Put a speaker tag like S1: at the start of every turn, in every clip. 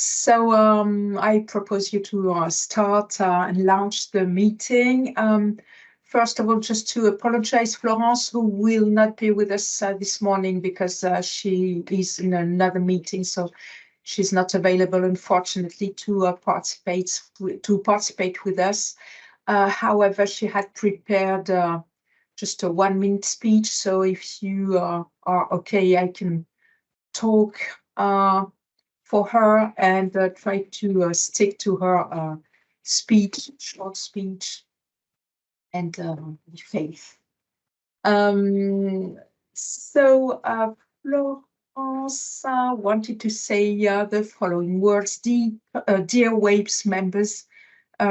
S1: So I propose you to start and launch the meeting. First of all, just to apologize, Florence, who will not be with us this morning because she is in another meeting, so she's not available, unfortunately, to participate with us. However, she had prepared just a 1-minute speech, so if you are okay, I can talk for her and try to stick to her speech, short speech, and faith. So Florence wanted to say the following words. Dear WAPES members,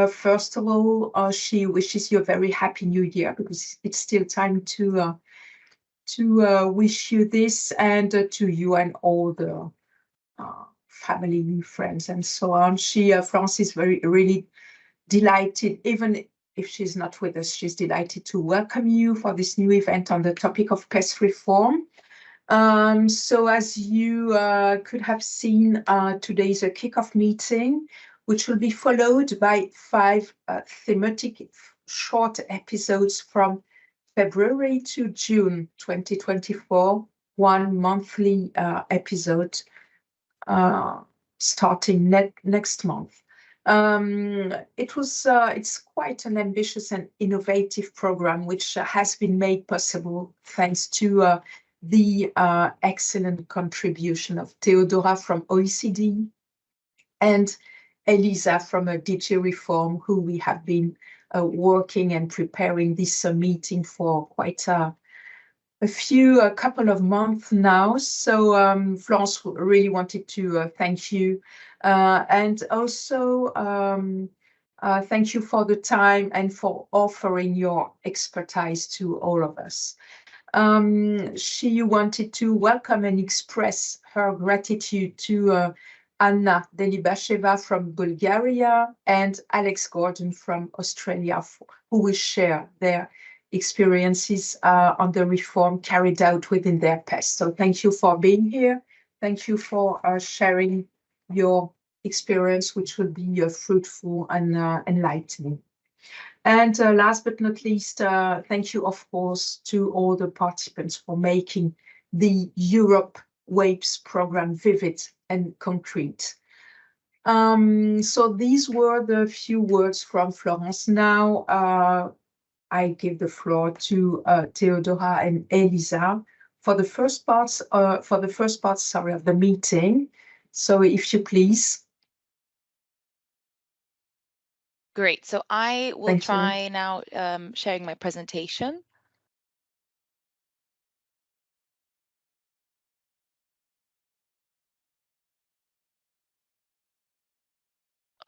S1: first of all, she wishes you a very happy new year, because it's still time to wish you this, and to you and all the family, friends, and so on. Florence is really delighted, even if she's not with us, she's delighted to welcome you for this new event on the topic of PES reform. So as you could have seen, today is a kickoff meeting, which will be followed by 5 thematic short episodes from February to June 2024, 1 monthly episode starting next month. It's quite an ambitious and innovative program, which has been made possible thanks to the excellent contribution of Theodora from OECD and Elisa from DG Reform, who we have been working and preparing this meeting for quite a couple of months now. So Florence really wanted to thank you, and also thank you for the time and for offering your expertise to all of us. She wanted to welcome and express her gratitude to Anna Delibasheva from Bulgaria and Alex Gordon from Australia, who will share their experiences on the reform carried out within their PES. So thank you for being here. Thank you for sharing your experience, which will be fruitful and enlightening. And last but not least, thank you, of course, to all the participants for making the Europe WAPES program vivid and concrete. So these were the few words from Florence. Now, I give the floor to Theodora and Elisa for the first part of the meeting. So if you please.
S2: Great. So I will try now sharing my presentation.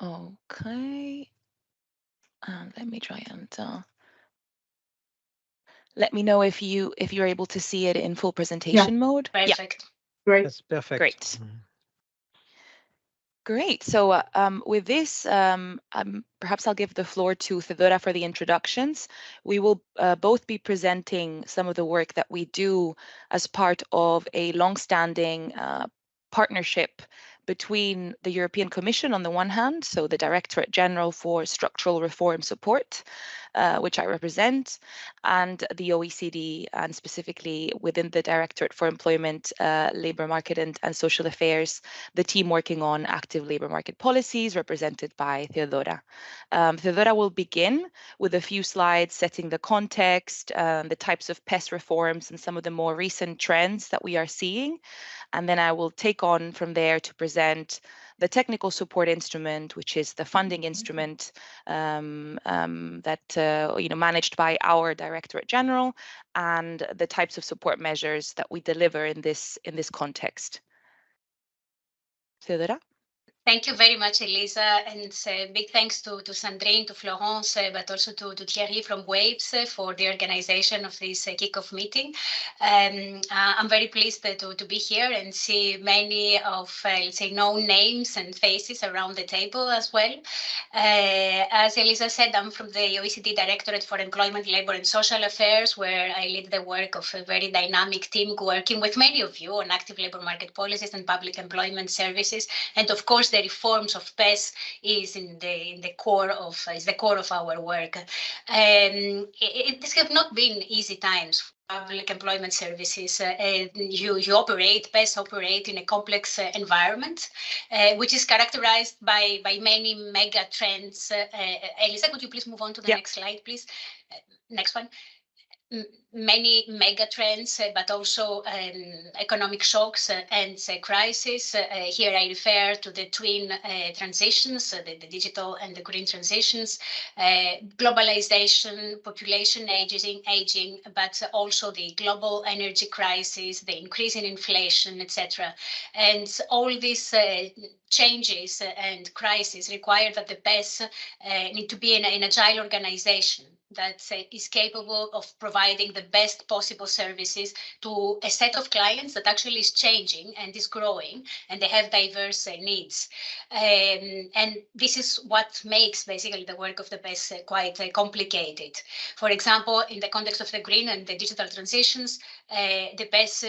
S2: Okay. Let me try and let me know if you're able to see it in full presentation mode.
S3: Perfect.
S1: Yeah. Great.
S4: That's perfect.
S2: Great. Great. So with this, perhaps I'll give the floor to Theodora for the introductions. We will both be presenting some of the work that we do as part of a long-standing partnership between the European Commission on the one hand, so the Directorate-General for Structural Reform Support, which I represent, and the OECD, and specifically within the Directorate for Employment, Labour Market and Social Affairs, the team working on active labour market policies represented by Theodora. Theodora will begin with a few slides setting the context, the types of PES reforms and some of the more recent trends that we are seeing. And then I will take on from there to present the technical support instrument, which is the funding instrument that managed by our Directorate General, and the types of support measures that we deliver in this context. Theodora?
S3: Thank you very much, Elisa, and big thanks to Sandrine, to Florence, but also to Thierry from WAPES for the organization of this kickoff meeting. I'm very pleased to be here and see many of, let's say, known names and faces around the table as well. As Elisa said, I'm from the OECD Directorate for Employment, Labour and Social Affairs, where I lead the work of a very dynamic team working with many of you on active labour market policies and public employment services, and of course, the reforms of PES is in the core of our work. This have not been easy times for public employment services. PES operate in a complex environment, which is characterized by many mega trends. Elisa, could you please move on to the next slide, please? Next one. Many mega trends, but also economic shocks and crises. Here I refer to the twin transitions, the digital and the green transitions, globalization, population aging, but also the global energy crisis, the increase in inflation, etc. And all these changes and crises require that the PES need to be an agile organization that is capable of providing the best possible services to a set of clients that actually is changing and is growing, and they have diverse needs. And this is what makes basically the work of the PES quite complicated. For example, in the context of the green and the digital transitions, the PES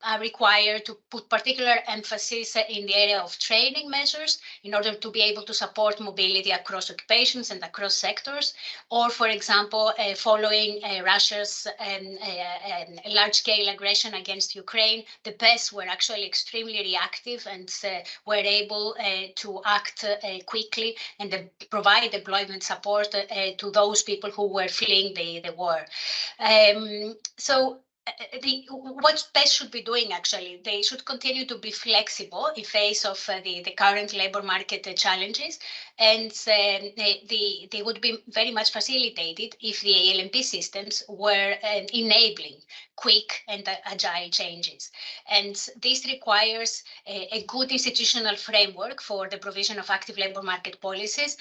S3: are required to put particular emphasis in the area of training measures in order to be able to support mobility across occupations and across sectors. Or, for example, following Russia's large-scale aggression against Ukraine, the PES were actually extremely reactive and were able to act quickly and provide employment support to those people who were fleeing the war. What PES should be doing, actually, they should continue to be flexible in face of the current labor market challenges, and they would be very much facilitated if the ALMP systems were enabling quick and agile changes. And this requires a good institutional framework for the provision of active labor market policies,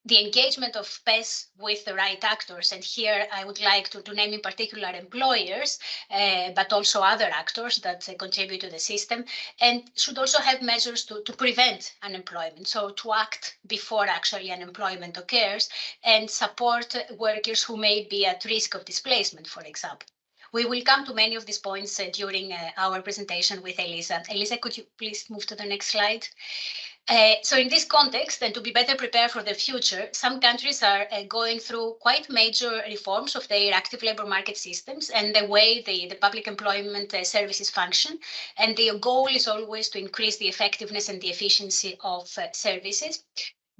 S3: the engagement of PES with the right actors. And here I would like to name in particular employers, but also other actors that contribute to the system, and should also have measures to prevent unemployment. So to act before actually unemployment occurs and support workers who may be at risk of displacement, for example. We will come to many of these points during our presentation with Elisa. Elisa, could you please move to the next slide? So in this context, and to be better prepared for the future, some countries are going through quite major reforms of their active labor market systems and the way the public employment services function. And the goal is always to increase the effectiveness and the efficiency of services.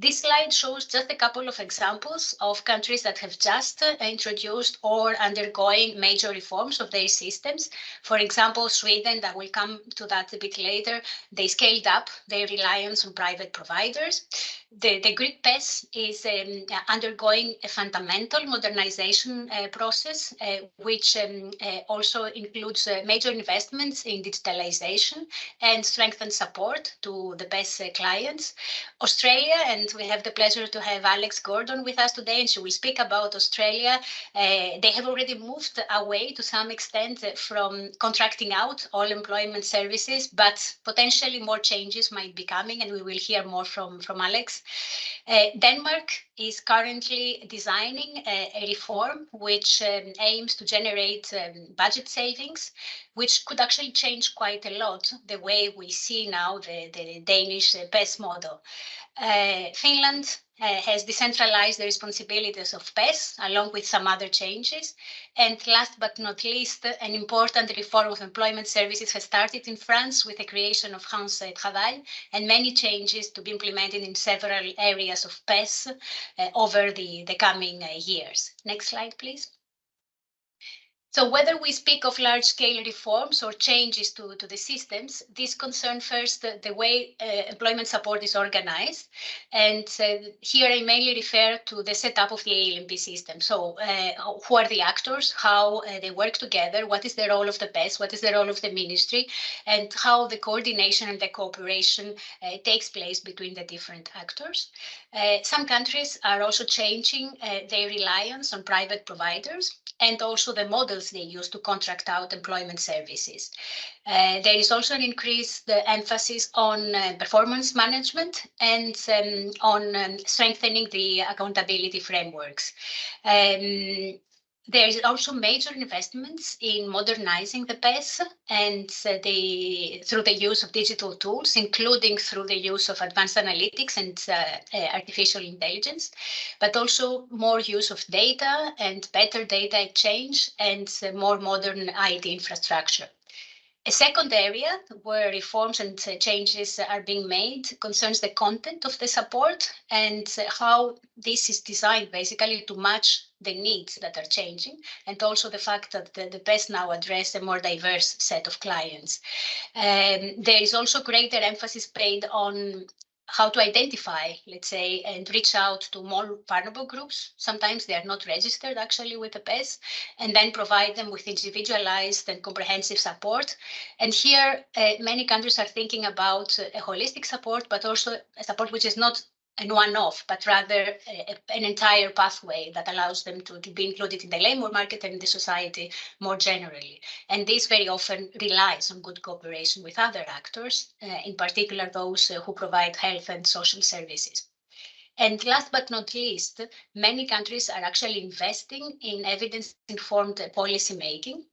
S3: This slide shows just a couple of examples of countries that have just introduced or undergoing major reforms of their systems. For example, Sweden, that will come to that a bit later, they scaled up their reliance on private providers. The Greek PES is undergoing a fundamental modernization process, which also includes major investments in digitalization and strengthened support to the PES clients. Australia, and we have the pleasure to have Alex Gordon with us today, and she will speak about Australia. They have already moved away to some extent from contracting out all employment services, but potentially more changes might be coming, and we will hear more from Alex. Denmark is currently designing a reform which aims to generate budget savings, which could actually change quite a lot the way we see now the Danish PES model. Finland has decentralized the responsibilities of PES along with some other changes. And last but not least, an important reform of employment services has started in France with the creation of France Travail and many changes to be implemented in several areas of PES over the coming years. Next slide, please. So whether we speak of large-scale reforms or changes to the systems, this concerns first the way employment support is organized. And here I mainly refer to the setup of the ALMP system. So who are the actors, how they work together, what is the role of the PES, what is the role of the ministry, and how the coordination and the cooperation takes place between the different actors. Some countries are also changing their reliance on private providers and also the models they use to contract out employment services. There is also an increased emphasis on performance management and on strengthening the accountability frameworks. There is also major investments in modernizing the PES and through the use of digital tools, including through the use of advanced analytics and artificial intelligence, but also more use of data and better data exchange and more modern IT infrastructure. A second area where reforms and changes are being made concerns the content of the support and how this is designed basically to match the needs that are changing, and also the fact that the PES now address a more diverse set of clients. There is also greater emphasis paid on how to identify, let's say, and reach out to more vulnerable groups. Sometimes they are not registered actually with the PES, and then provide them with individualized and comprehensive support. And here, many countries are thinking about a holistic support, but also a support which is not a one-off, but rather an entire pathway that allows them to be included in the labor market and in the society more generally. And this very often relies on good cooperation with other actors, in particular those who provide health and social services. And last but not least, many countries are actually investing in evidence-informed policy making.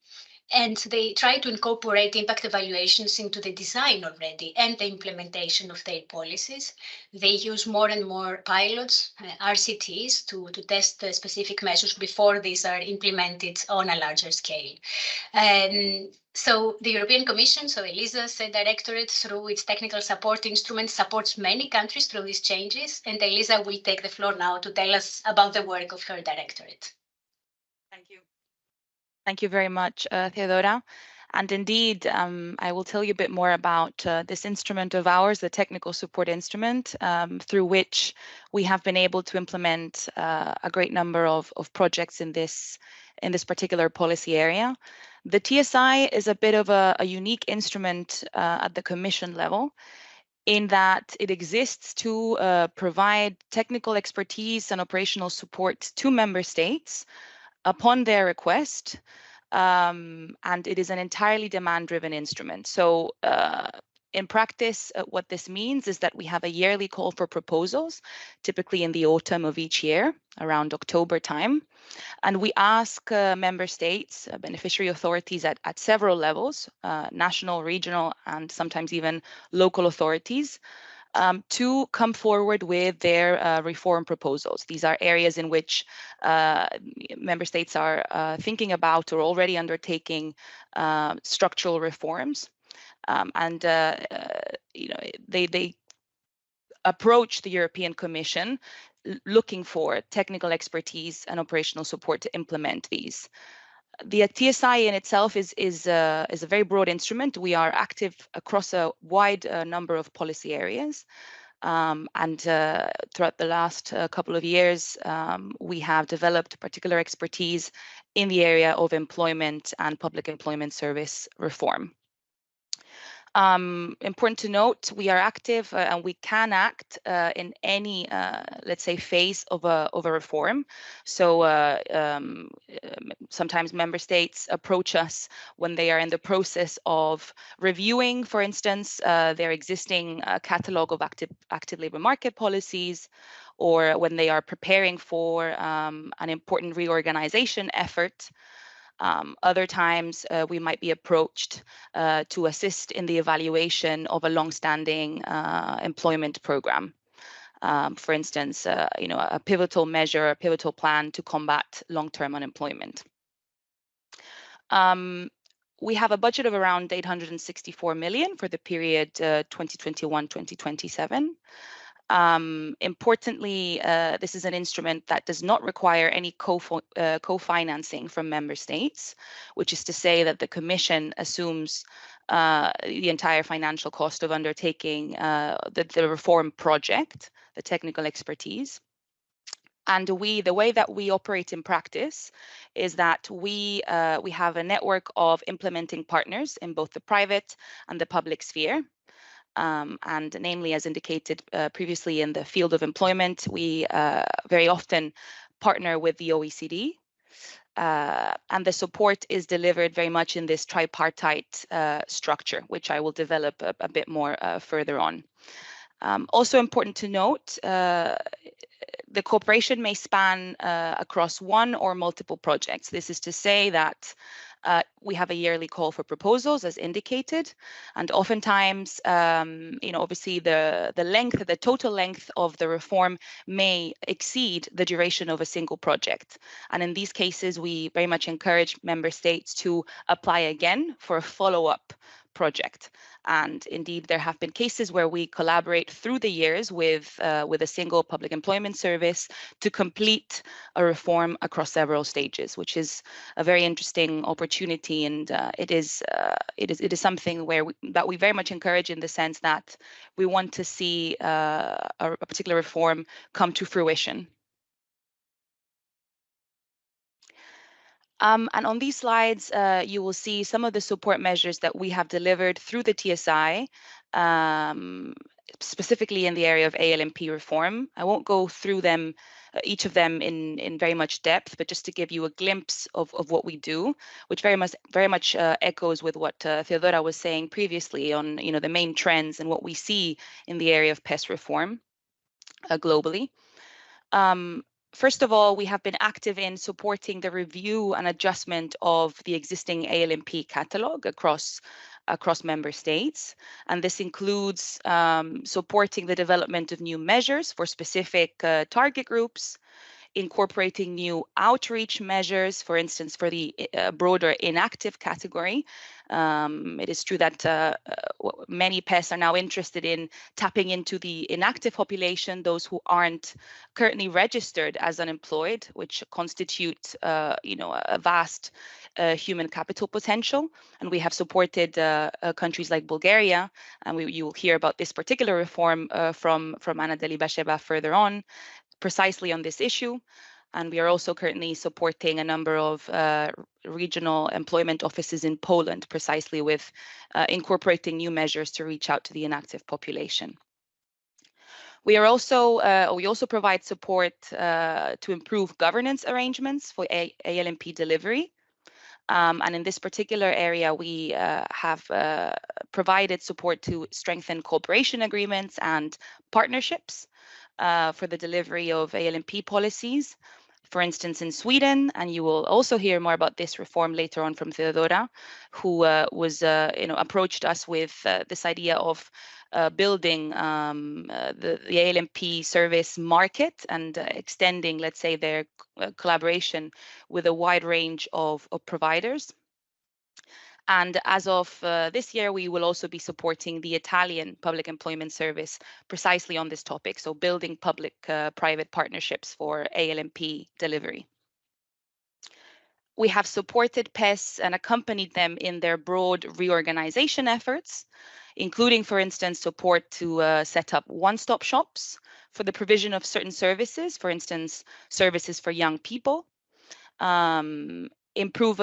S3: And they try to incorporate impact evaluations into the design already and the implementation of their policies. They use more and more pilots, RCTs, to test the specific measures before these are implemented on a larger scale. So the European Commission, so Elisa's directorate, through its technical support instrument, supports many countries through these changes. And Elisa will take the floor now to tell us about the work of her directorate.
S2: Thank you. Thank you very much, Theodora. And indeed, I will tell you a bit more about this instrument of ours, the technical support instrument, through which we have been able to implement a great number of projects in this particular policy area. The TSI is a bit of a unique instrument at the Commission level, in that it exists to provide technical expertise and operational support to member states upon their request, and it is an entirely demand-driven instrument. So in practice, what this means is that we have a yearly call for proposals, typically in the autumn of each year, around October time. And we ask member states, beneficiary authorities at several levels, national, regional, and sometimes even local authorities, to come forward with their reform proposals. These are areas in which member states are thinking about or already undertaking structural reforms, and they approach the European Commission looking for technical expertise and operational support to implement these. The TSI in itself is a very broad instrument. We are active across a wide number of policy areas. And throughout the last couple of years, we have developed particular expertise in the area of employment and public employment service reform. Important to note, we are active and we can act in any, let's say, phase of a reform. So sometimes member states approach us when they are in the process of reviewing, for instance, their existing catalog of active labor market policies, or when they are preparing for an important reorganization effort. Other times we might be approached to assist in the evaluation of a long-standing employment program. For instance, a pivotal measure, a pivotal plan to combat long-term unemployment. We have a budget of around 864 million for the period 2021-2027. Importantly, this is an instrument that does not require any co-financing from member states, which is to say that the Commission assumes the entire financial cost of undertaking the reform project, the technical expertise. And the way that we operate in practice is that we have a network of implementing partners in both the private and the public sphere. And namely, as indicated previously in the field of employment, we very often partner with the OECD. And the support is delivered very much in this tripartite structure, which I will develop a bit more further on. Also important to note, The cooperation may span across one or multiple projects. This is to say that we have a yearly call for proposals, as indicated, and oftentimes, obviously the total length of the reform may exceed the duration of a single project. And in these cases, we very much encourage member states to apply again for a follow-up project. And indeed, there have been cases where we collaborate through the years with a single public employment service to complete a reform across several stages, which is a very interesting opportunity, and it is something that we very much encourage, in the sense that we want to see a particular reform come to fruition. And on these slides, you will see some of the support measures that we have delivered through the TSI, specifically in the area of ALMP reform. I won't go through them, each of them in very much depth, but just to give you a glimpse of what we do, which very much echoes with what Theodora was saying previously on the main trends and what we see in the area of PES reform globally. First of all, we have been active in supporting the review and adjustment of the existing ALMP catalog across member states. And this includes supporting the development of new measures for specific target groups, incorporating new outreach measures, for instance, for the broader inactive category. It is true that many PES are now interested in tapping into the inactive population, those who aren't currently registered as unemployed, which constitute a vast human capital potential. And we have supported countries like Bulgaria, and you will hear about this particular reform from Anna Delibasheva further on, precisely on this issue. And we are also currently supporting a number of regional employment offices in Poland, precisely with incorporating new measures to reach out to the inactive population. We also provide support to improve governance arrangements for ALMP delivery. And in this particular area, we have provided support to strengthen cooperation agreements and partnerships for the delivery of ALMP policies. For instance, in Sweden, and you will also hear more about this reform later on from Theodora, who approached us with this idea of building the ALMP service market and extending, let's say, their collaboration with a wide range of providers. And as of this year, we will also be supporting the Italian Public Employment Service precisely on this topic, so building public-private partnerships for ALMP delivery. We have supported PES and accompanied them in their broad reorganization efforts, including, for instance, support to set up one-stop shops for the provision of certain services, for instance, services for young people, improve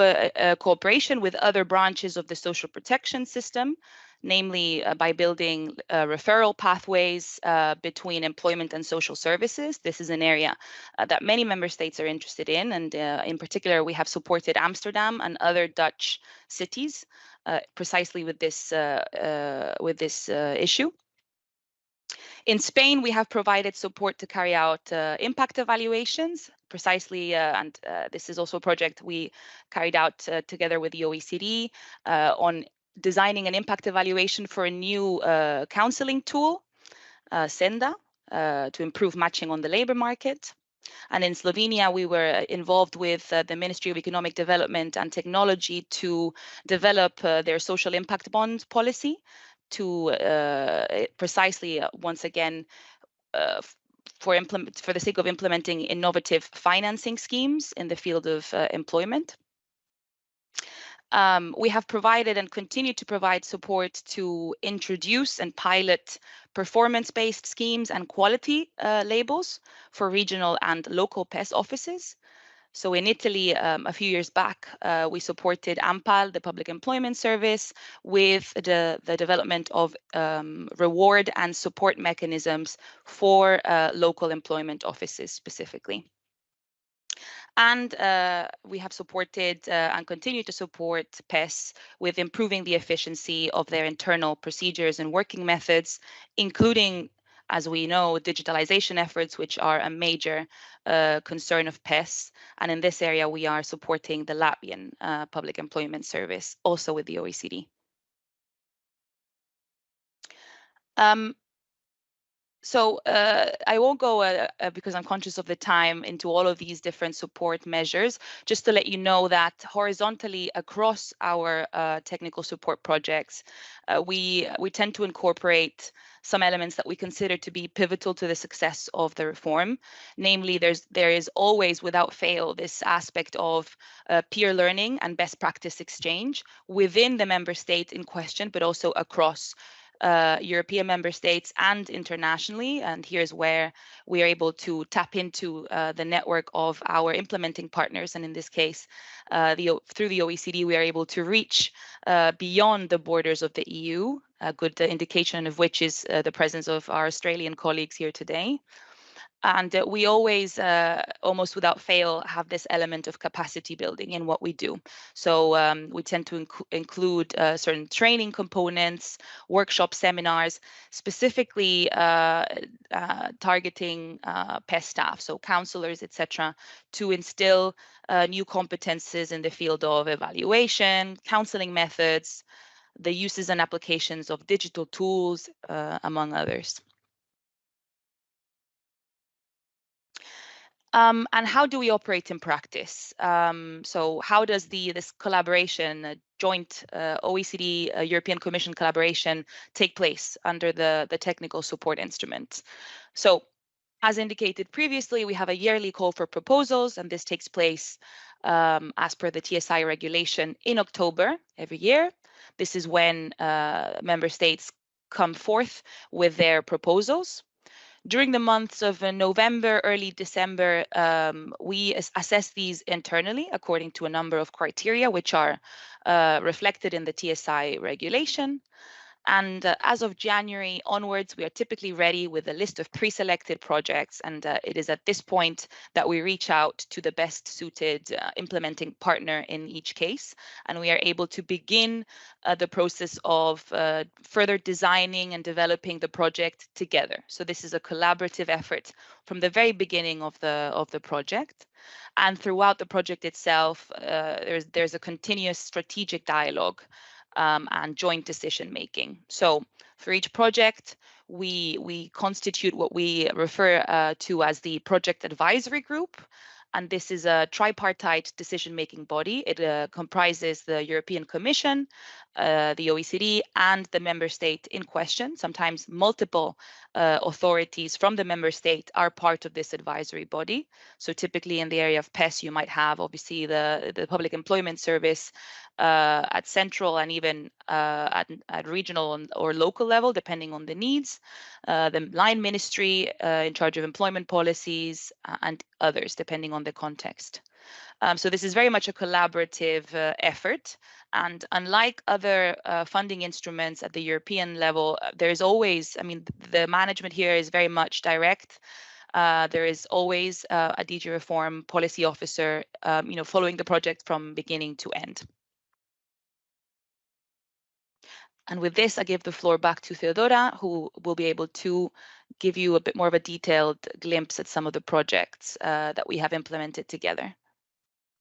S2: cooperation with other branches of the social protection system, namely by building referral pathways between employment and social services. This is an area that many member states are interested in, and in particular, we have supported Amsterdam and other Dutch cities precisely with this issue. In Spain, we have provided support to carry out impact evaluations, precisely, and this is also a project we carried out together with the OECD on designing an impact evaluation for a new counseling tool, Senda, to improve matching on the labor market. And in Slovenia, we were involved with the Ministry of Economic Development and Technology to develop their social impact bond policy to precisely, once again, for the sake of implementing innovative financing schemes in the field of employment. We have provided and continue to provide support to introduce and pilot performance-based schemes and quality labels for regional and local PES offices. So in Italy, a few years back, we supported AMPAL, the Public Employment Service, with the development of reward and support mechanisms for local employment offices specifically. And we have supported and continue to support PES with improving the efficiency of their internal procedures and working methods, including as we know, digitalization efforts, which are a major concern of PES. And in this area, we are supporting the Latvian Public Employment Service, also with the OECD. So I won't go, because I'm conscious of the time, into all of these different support measures, just to let you know that horizontally across our technical support projects, we tend to incorporate some elements that we consider to be pivotal to the success of the reform. Namely, there is always, without fail, this aspect of peer learning and best practice exchange within the member state in question, but also across European member states and internationally. And here's where we are able to tap into the network of our implementing partners. And in this case, through the OECD, we are able to reach beyond the borders of the EU, a good indication of which is the presence of our Australian colleagues here today. And we always, almost without fail, have this element of capacity building in what we do. So we tend to include certain training components, workshop seminars, specifically targeting PES staff, so counselors, etc., to instill new competences in the field of evaluation, counseling methods, the uses and applications of digital tools, among others. And how do we operate in practice? So how does this collaboration, joint OECD European Commission collaboration, take place under the technical support instrument? So as indicated previously, we have a yearly call for proposals, and this takes place as per the TSI regulation in October every year. This is when member states come forth with their proposals. During the months of November, early December, we assess these internally according to a number of criteria, which are reflected in the TSI regulation. And as of January onwards, we are typically ready with a list of pre-selected projects. And it is at this point that we reach out to the best suited implementing partner in each case. And we are able to begin the process of further designing and developing the project together. So this is a collaborative effort from the very beginning of the project. And throughout the project itself, there's a continuous strategic dialogue and joint decision making. So for each project, we constitute what we refer to as the project advisory group. And this is a tripartite decision-making body. It comprises the European Commission, the OECD, and the member state in question. Sometimes multiple authorities from the member state are part of this advisory body. So typically in the area of PES, you might have obviously the Public Employment Service at central and even at regional or local level, depending on the needs, the line ministry in charge of employment policies, and others, depending on the context. So this is very much a collaborative effort. And unlike other funding instruments at the European level, there is always, the management here is very much direct. There is always a DG Reform policy officer, following the project from beginning to end. And with this, I give the floor back to Theodora, who will be able to give you a bit more of a detailed glimpse at some of the projects that we have implemented together.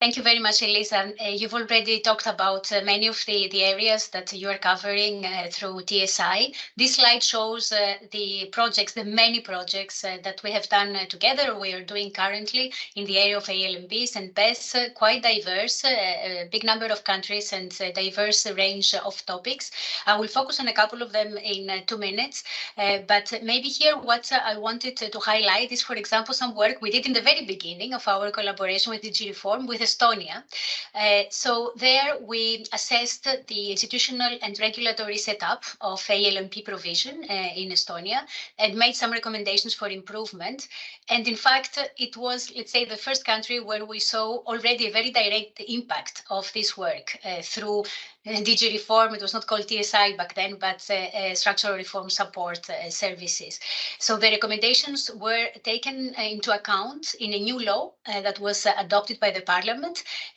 S3: Thank you very much, Elisa. You've already talked about many of the areas that you are covering through TSI. This slide shows the many projects that we have done together, we are doing currently in the area of ALMBs and PES, quite diverse, a big number of countries and a diverse range of topics. I will focus on a couple of them in 2 minutes, but maybe here what I wanted to highlight is, for example, some work we did in the very beginning of our collaboration with DG Reform with Estonia. So there we assessed the institutional and regulatory setup of ALMP provision in Estonia and made some recommendations for improvement. And in fact, it was, let's say, the first country where we saw already a very direct impact of this work through DG Reform. It was not called TSI back then, but Structural Reform Support Services. So the recommendations were taken into account in a new law that was adopted by the Parliament.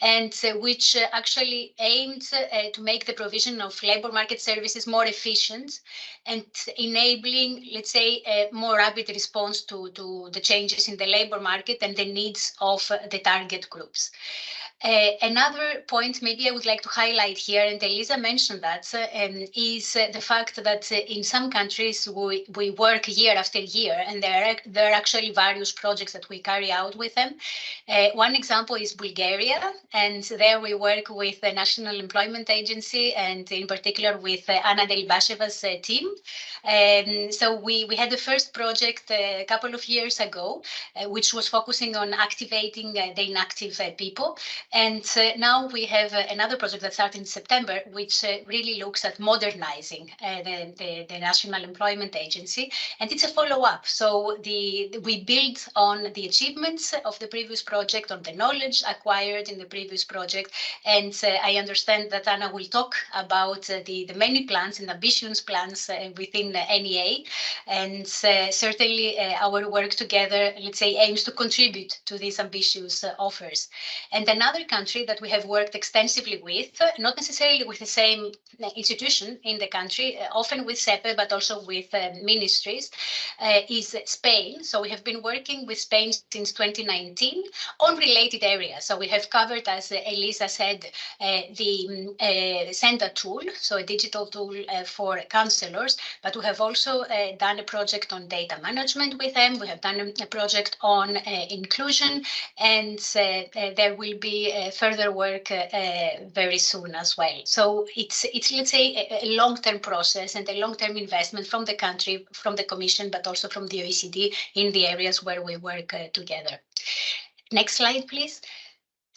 S3: and which actually aimed to make the provision of labor market services more efficient and enabling, let's say, a more rapid response to the changes in the labor market and the needs of the target groups. Another point maybe I would like to highlight here, and Elisa mentioned that, is the fact that in some countries we work year after year, and there are actually various projects that we carry out with them. One example is Bulgaria, and there we work with the National Employment Agency, and in particular with Anna Delibasheva's team. So we had the first project a couple of years ago, which was focusing on activating the inactive people. And now we have another project that started in September, which really looks at modernizing the National Employment Agency. And it's a follow-up. So we build on the achievements of the previous project, on the knowledge acquired in the previous project. And I understand that Anna will talk about the many plans and ambitious plans within the NEA. And certainly our work together, let's say, aims to contribute to these ambitious offers. And another country that we have worked extensively with, not necessarily with the same institution in the country, often with SEPE, but also with ministries, is Spain. So we have been working with Spain since 2019 on related areas. So we have covered, as Elisa said, the Senda tool, so a digital tool for counselors, but we have also done a project on data management with them. We have done a project on inclusion, and there will be further work very soon as well. So it's let's say a long-term process and a long-term investment from the country, from the Commission, but also from the OECD in the areas where we work together. Next slide, please.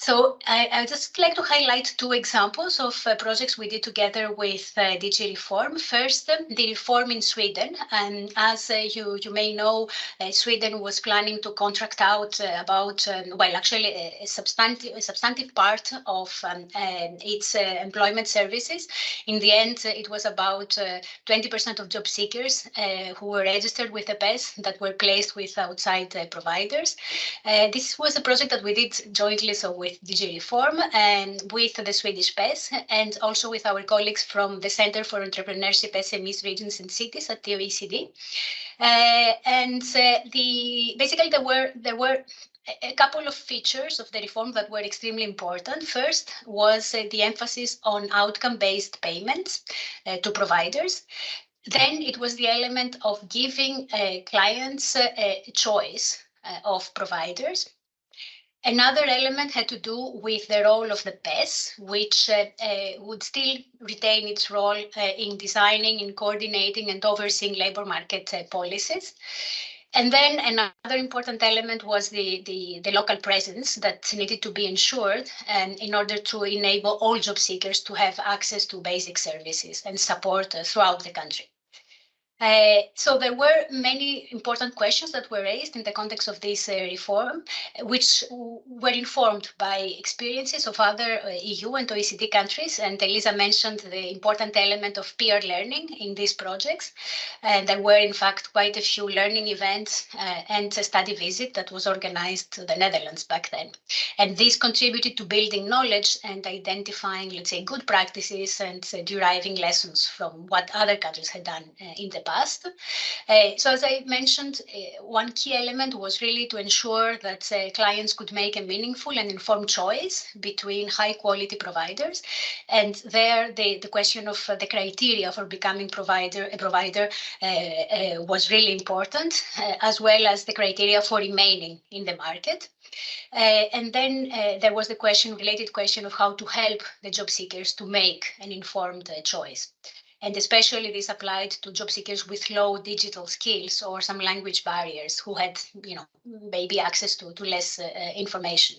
S3: So I would just like to highlight two examples of projects we did together with DG Reform. First, the reform in Sweden. And as you may know, Sweden was planning to contract out about, well, actually a substantive part of its employment services. In the end, it was about 20% of job seekers who were registered with the PES that were placed with outside providers. This was a project that we did jointly, so with DG Reform and with the Swedish PES, and also with our colleagues from the Center for Entrepreneurship, SMEs, Regions and Cities at the OECD. Basically there were a couple of features of the reform that were extremely important. First was the emphasis on outcome-based payments to providers. Then it was the element of giving clients a choice of providers. Another element had to do with the role of the PES, which would still retain its role in designing, in coordinating and overseeing labor market policies. And then another important element was the local presence that needed to be ensured in order to enable all job seekers to have access to basic services and support throughout the country. So there were many important questions that were raised in the context of this reform, which were informed by experiences of other EU and OECD countries. And Elisa mentioned the important element of peer learning in these projects. And there were, in fact, quite a few learning events and a study visit that was organized to the Netherlands back then. And this contributed to building knowledge and identifying, let's say, good practices and deriving lessons from what other countries had done in the past. So as I mentioned, one key element was really to ensure that clients could make a meaningful and informed choice between high quality providers. And there the question of the criteria for becoming a provider was really important, as well as the criteria for remaining in the market. And then there was the related question of how to help the job seekers to make an informed choice. And especially this applied to job seekers with low digital skills or some language barriers who had, maybe access to less information.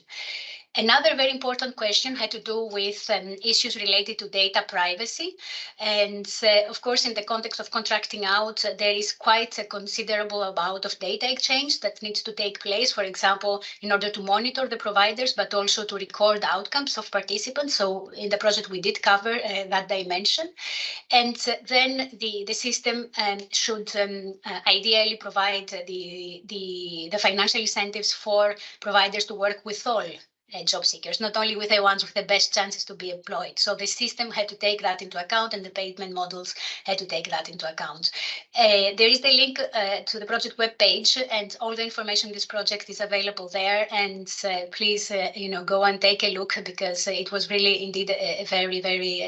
S3: Another very important question had to do with issues related to data privacy. And of course, in the context of contracting out, there is quite a considerable amount of data exchange that needs to take place, for example, in order to monitor the providers, but also to record outcomes of participants. So in the project, we did cover that dimension. And then the system should ideally provide the financial incentives for providers to work with all job seekers, not only with the ones with the best chances to be employed. So the system had to take that into account, and the payment models had to take that into account. There is the link to the project web page, and all the information in this project is available there. And please, go and take a look, because it was really indeed a very, very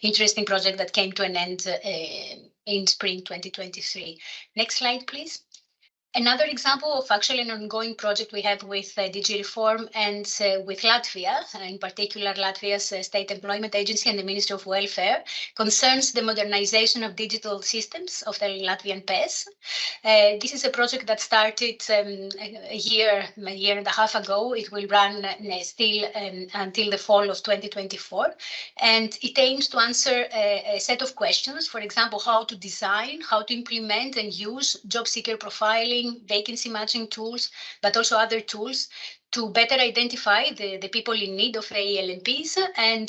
S3: interesting project that came to an end in spring 2023. Next slide, please. Another example of actually an ongoing project we have with DG Reform and with Latvia, in particular Latvia's State Employment Agency and the Ministry of Welfare, concerns the modernization of digital systems of the Latvian PES. This is a project that started a year and a half ago. It will run still until the fall of 2024. And it aims to answer a set of questions, for example, how to design, how to implement and use job seeker profiling, vacancy matching tools, but also other tools to better identify the people in need of ALMPs, and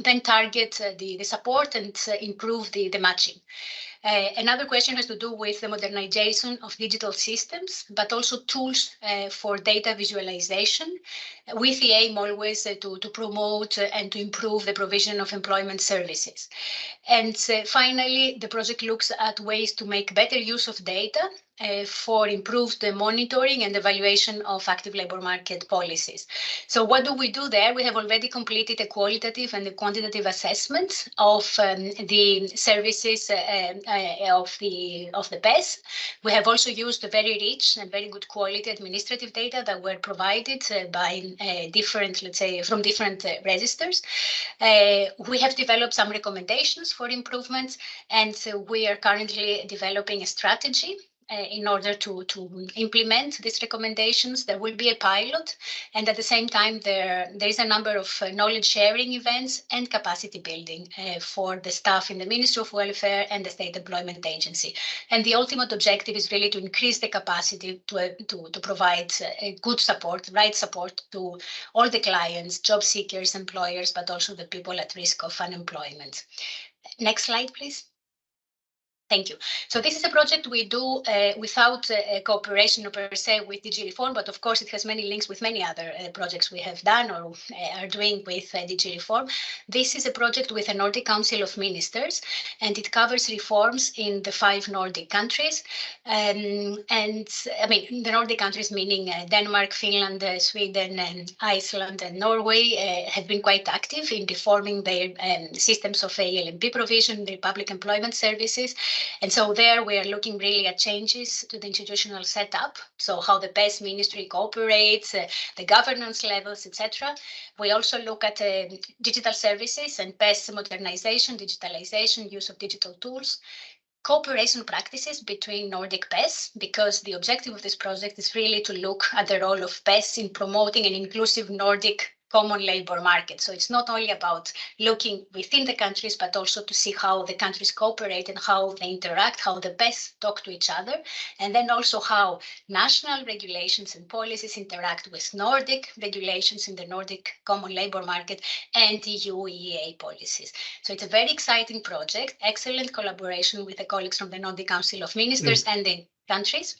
S3: then target the support and improve the matching. Another question has to do with the modernization of digital systems, but also tools for data visualization, with the aim always to promote and to improve the provision of employment services. And finally, the project looks at ways to make better use of data for improved monitoring and evaluation of active labor market policies. So what do we do there? We have already completed a qualitative and a quantitative assessment of the services of the PES. We have also used very rich and very good quality administrative data that were provided by different, let's say, from different registers. We have developed some recommendations for improvements, and we are currently developing a strategy in order to implement these recommendations. There will be a pilot, and at the same time there is a number of knowledge sharing events and capacity building for the staff in the Ministry of Welfare and the State Employment Agency. And the ultimate objective is really to increase the capacity to provide good support, right support to all the clients, job seekers, employers, but also the people at risk of unemployment. Next slide, please. Thank you. So this is a project we do without cooperation per se with DG Reform, but of course it has many links with many other projects we have done or are doing with DG Reform. This is a project with the Nordic Council of Ministers, and it covers reforms in the 5 Nordic countries. And I mean, the Nordic countries meaning Denmark, Finland, Sweden, and Iceland and Norway have been quite active in reforming their systems of ALMP provision, the public employment services. And so there we are looking really at changes to the institutional setup, so how the PES ministry cooperates, the governance levels, etc. We also look at digital services and PES modernization, digitalization, use of digital tools, cooperation practices between Nordic PES, because the objective of this project is really to look at the role of PES in promoting an inclusive Nordic common labor market. So it's not only about looking within the countries, but also to see how the countries cooperate and how they interact, how the PES talk to each other, and then also how national regulations and policies interact with Nordic regulations in the Nordic common labor market and EU EEA policies. So it's a very exciting project, excellent collaboration with the colleagues from the Nordic Council of Ministers and the countries.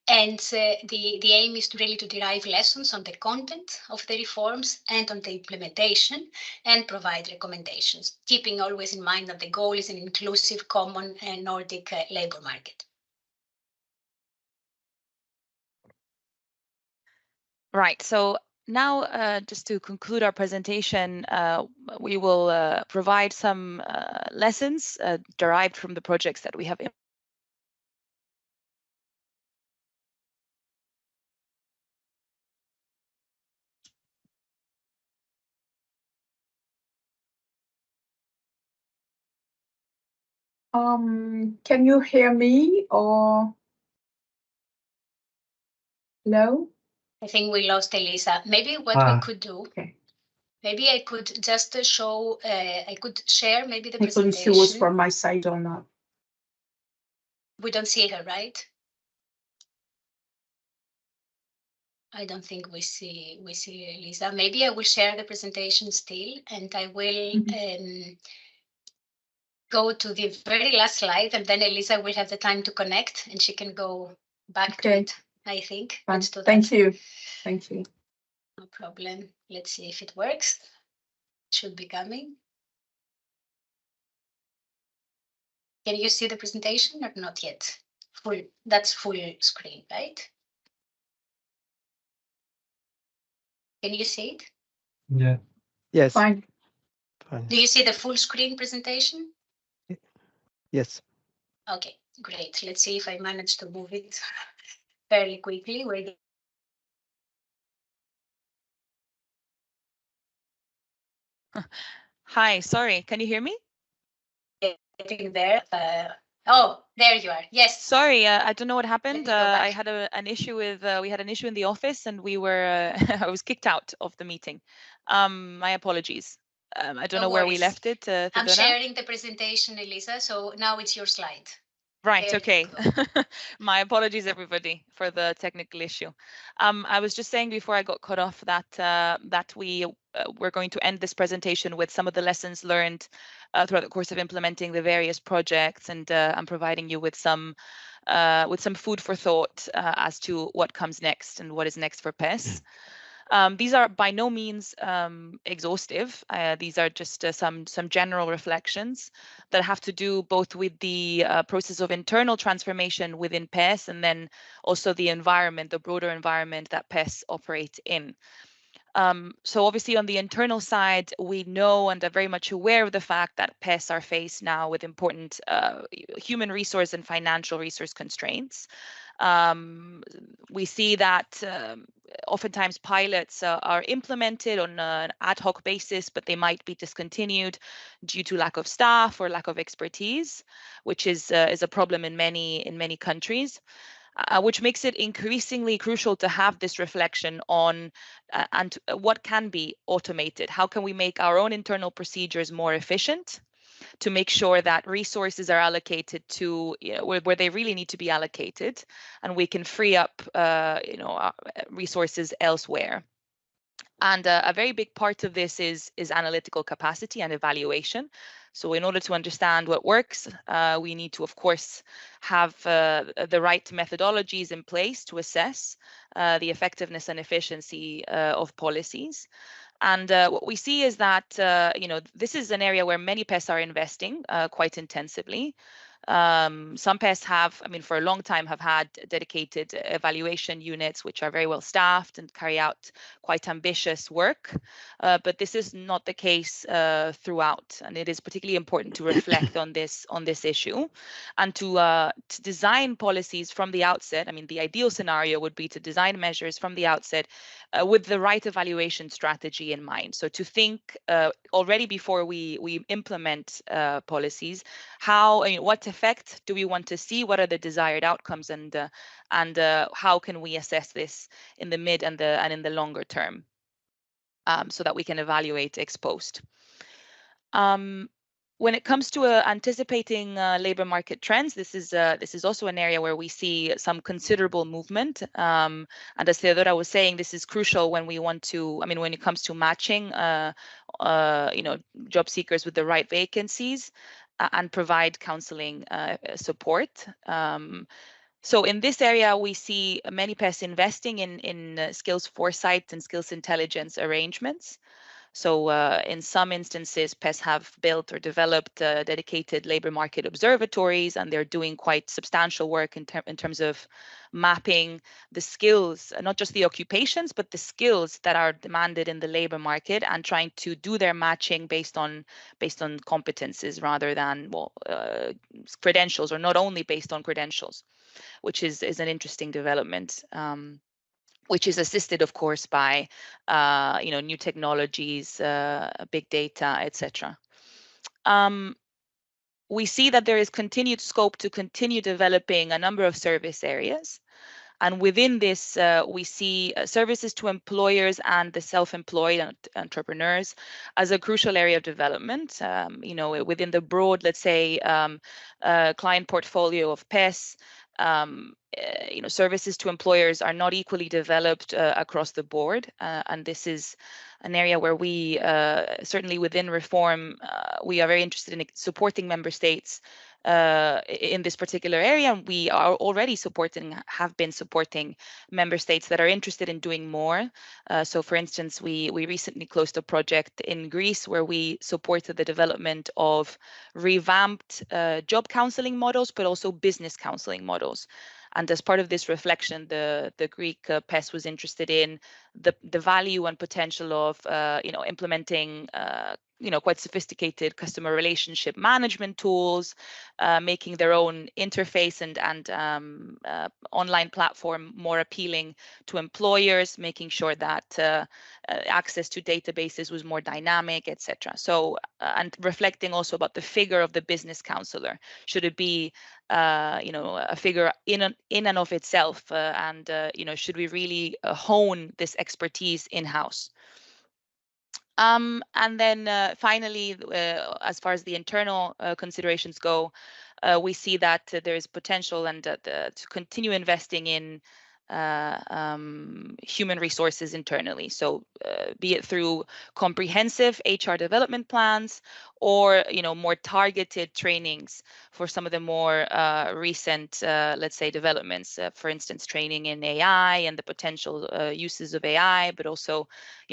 S3: And the aim is really to derive lessons on the content of the reforms and on the implementation, and provide recommendations, keeping always in mind that the goal is an inclusive, common Nordic labor market.
S2: Right. So now, just to conclude our presentation, we will provide some lessons derived from the projects that we have
S1: Can you hear me or no?
S3: I think we lost Elisa. Maybe what we could do, maybe I could just show, I could share maybe the presentation.
S1: I couldn't see was from my side or not.
S3: We don't see her, right? I don't think we see Elisa. Maybe I will share the presentation still, and I will go to the very last slide, and then Elisa will have the time to connect and she can go back to it, I think. Let's do that.
S1: Thank you. Thank you.
S3: No problem. Let's see if it works. It should be coming. Can you see the presentation or not yet? Full. That's full screen, right? Can you see it?
S4: Yeah. Yes.
S1: Fine.
S4: Fine.
S3: Do you see the full screen presentation?
S4: Yes.
S3: Okay, great. Let's see if I manage to move it fairly quickly. We're
S2: Hi, sorry, can you hear me?
S3: getting there. Oh, there you are. Yes.
S2: Sorry, I don't know what happened.
S3: go back.
S2: I had an issue with we had an issue in the office, and we were I was kicked out of the meeting. My apologies. I don't
S3: No
S2: know where we
S3: worries.
S2: left it.
S3: I'm
S2: Theodora?
S3: sharing the presentation, Elisa. So now it's your slide.
S2: Right,
S3: There you
S2: okay. My apologies, everybody, for the technical issue. I was just saying before I got cut off that that we're going to end this presentation with some of the lessons learned throughout the course of implementing the various projects, and I'm providing you with some food for thought as to what comes next and what is next for PES. These are by no means exhaustive. These are just some general reflections that have to do both with the process of internal transformation within PES, and then also the environment, the broader environment that PES operates in. So obviously on the internal side, we know and are very much aware of the fact that PES are faced now with important human resource and financial resource constraints. We see that oftentimes pilots are implemented on an ad hoc basis, but they might be discontinued due to lack of staff or lack of expertise, which is a problem in many countries. Which makes it increasingly crucial to have this reflection on and what can be automated. How can we make our own internal procedures more efficient to make sure that resources are allocated to where they really need to be allocated, and we can free up resources elsewhere. And a very big part of this is analytical capacity and evaluation. So in order to understand what works, we need to, of course, have the right methodologies in place to assess the effectiveness and efficiency of policies. And what we see is that, this is an area where many PES are investing quite intensively. Some PES have, for a long time, have had dedicated evaluation units, which are very well staffed and carry out quite ambitious work. But this is not the case throughout, and it is particularly important to reflect on this issue, and to design policies from the outset. The ideal scenario would be to design measures from the outset with the right evaluation strategy in mind. So to think already before we implement policies, what effect do we want to see? What are the desired outcomes, and how can we assess this in the mid and in the longer term, so that we can evaluate ex post. When it comes to anticipating labor market trends, this is also an area where we see some considerable movement. And as Theodora was saying, this is crucial when we want to, when it comes to matching, job seekers with the right vacancies and provide counseling support. So in this area, we see many PES investing in skills foresight and skills intelligence arrangements. So in some instances, PES have built or developed dedicated labor market observatories, and they're doing quite substantial work in terms of mapping the skills, not just the occupations, but the skills that are demanded in the labor market, and trying to do their matching based on competences rather than credentials, or not only based on credentials, which is an interesting development. Which is assisted, of course, by new technologies, big data, etc. We see that there is continued scope to continue developing a number of service areas. And within this, we see services to employers and the self-employed entrepreneurs as a crucial area of development. Within the broad, let's say, client portfolio of PES, services to employers are not equally developed across the board, and this is an area where we certainly within reform we are very interested in supporting member states in this particular area, and we are already have been supporting member states that are interested in doing more. So for instance, we recently closed a project in Greece where we supported the development of revamped job counseling models, but also business counseling models. And as part of this reflection, the Greek PES was interested in the value and potential of implementing quite sophisticated customer relationship management tools, making their own interface and online platform more appealing to employers, making sure that access to databases was more dynamic, etc. So, and reflecting also about the figure of the business counselor. Should it be a figure in and of itself, and should we really hone this expertise in-house? And then finally, as far as the internal considerations go, we see that there is potential and to continue investing in human resources internally. So be it through comprehensive HR development plans or more targeted trainings for some of the more recent, let's say, developments. For instance, training in AI and the potential uses of AI, but also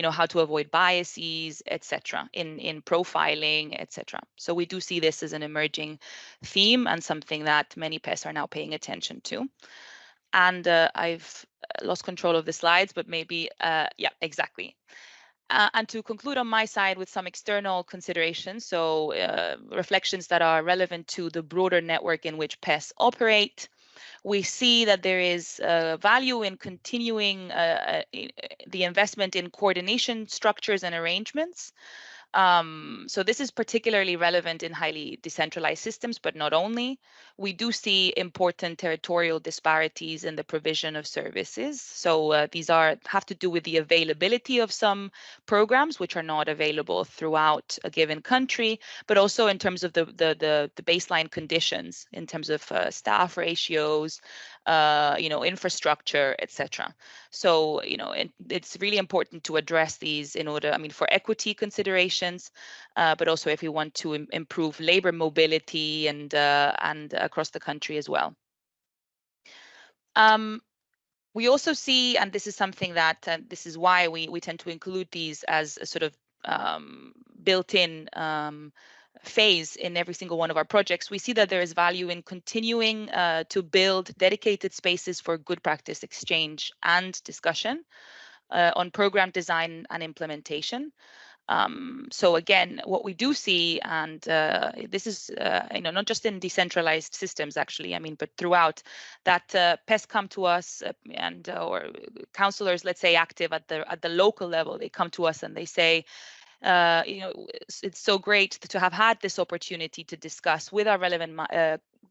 S2: how to avoid biases, etc., in profiling, etc. So we do see this as an emerging theme and something that many PES are now paying attention to. And I've lost control of the slides, but maybe, yeah, exactly. And to conclude on my side with some external considerations, so reflections that are relevant to the broader network in which PES operate, we see that there is value in continuing the investment in coordination structures and arrangements. So this is particularly relevant in highly decentralized systems, but not only. We do see important territorial disparities in the provision of services. So these have to do with the availability of some programs, which are not available throughout a given country, but also in terms of the baseline conditions, in terms of staff ratios, infrastructure, etc. So, it's really important to address these in order, for equity considerations, but also if we want to improve labor mobility and across the country as well. We also see, and this is something that, this is why we tend to include these as a sort of built-in phase in every single one of our projects, we see that there is value in continuing to build dedicated spaces for good practice exchange and discussion on program design and implementation. So again, what we do see, and this is not just in decentralized systems actually, but throughout, that PES come to us and or counselors, let's say, active at the local level, they come to us and they say, it's so great to have had this opportunity to discuss with our relevant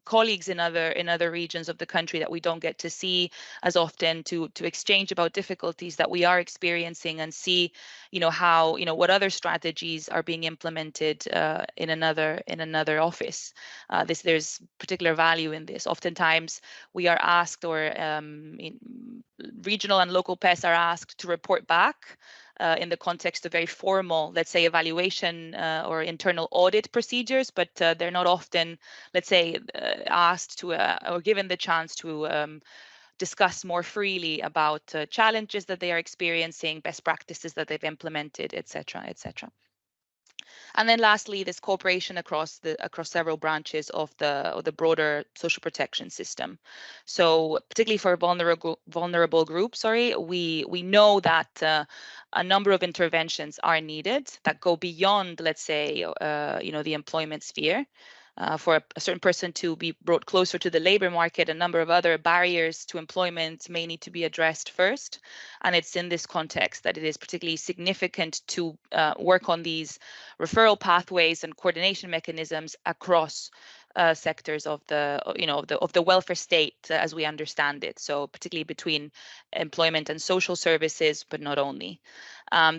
S2: colleagues in other regions of the country that we don't get to see as often, to exchange about difficulties that we are experiencing and see how what other strategies are being implemented in another office. There's particular value in this. Oftentimes we are asked, or regional and local PES are asked to report back in the context of very formal, let's say, evaluation or internal audit procedures, but they're not often, let's say, asked to or given the chance to discuss more freely about challenges that they are experiencing, best practices that they've implemented, etc., etc. And then lastly, this cooperation across several branches of the broader social protection system. So particularly for vulnerable groups, we know that a number of interventions are needed that go beyond, let's say, the employment sphere. For a certain person to be brought closer to the labor market, a number of other barriers to employment may need to be addressed first. And it's in this context that it is particularly significant to work on these referral pathways and coordination mechanisms across sectors of the welfare state as we understand it. So particularly between employment and social services, but not only.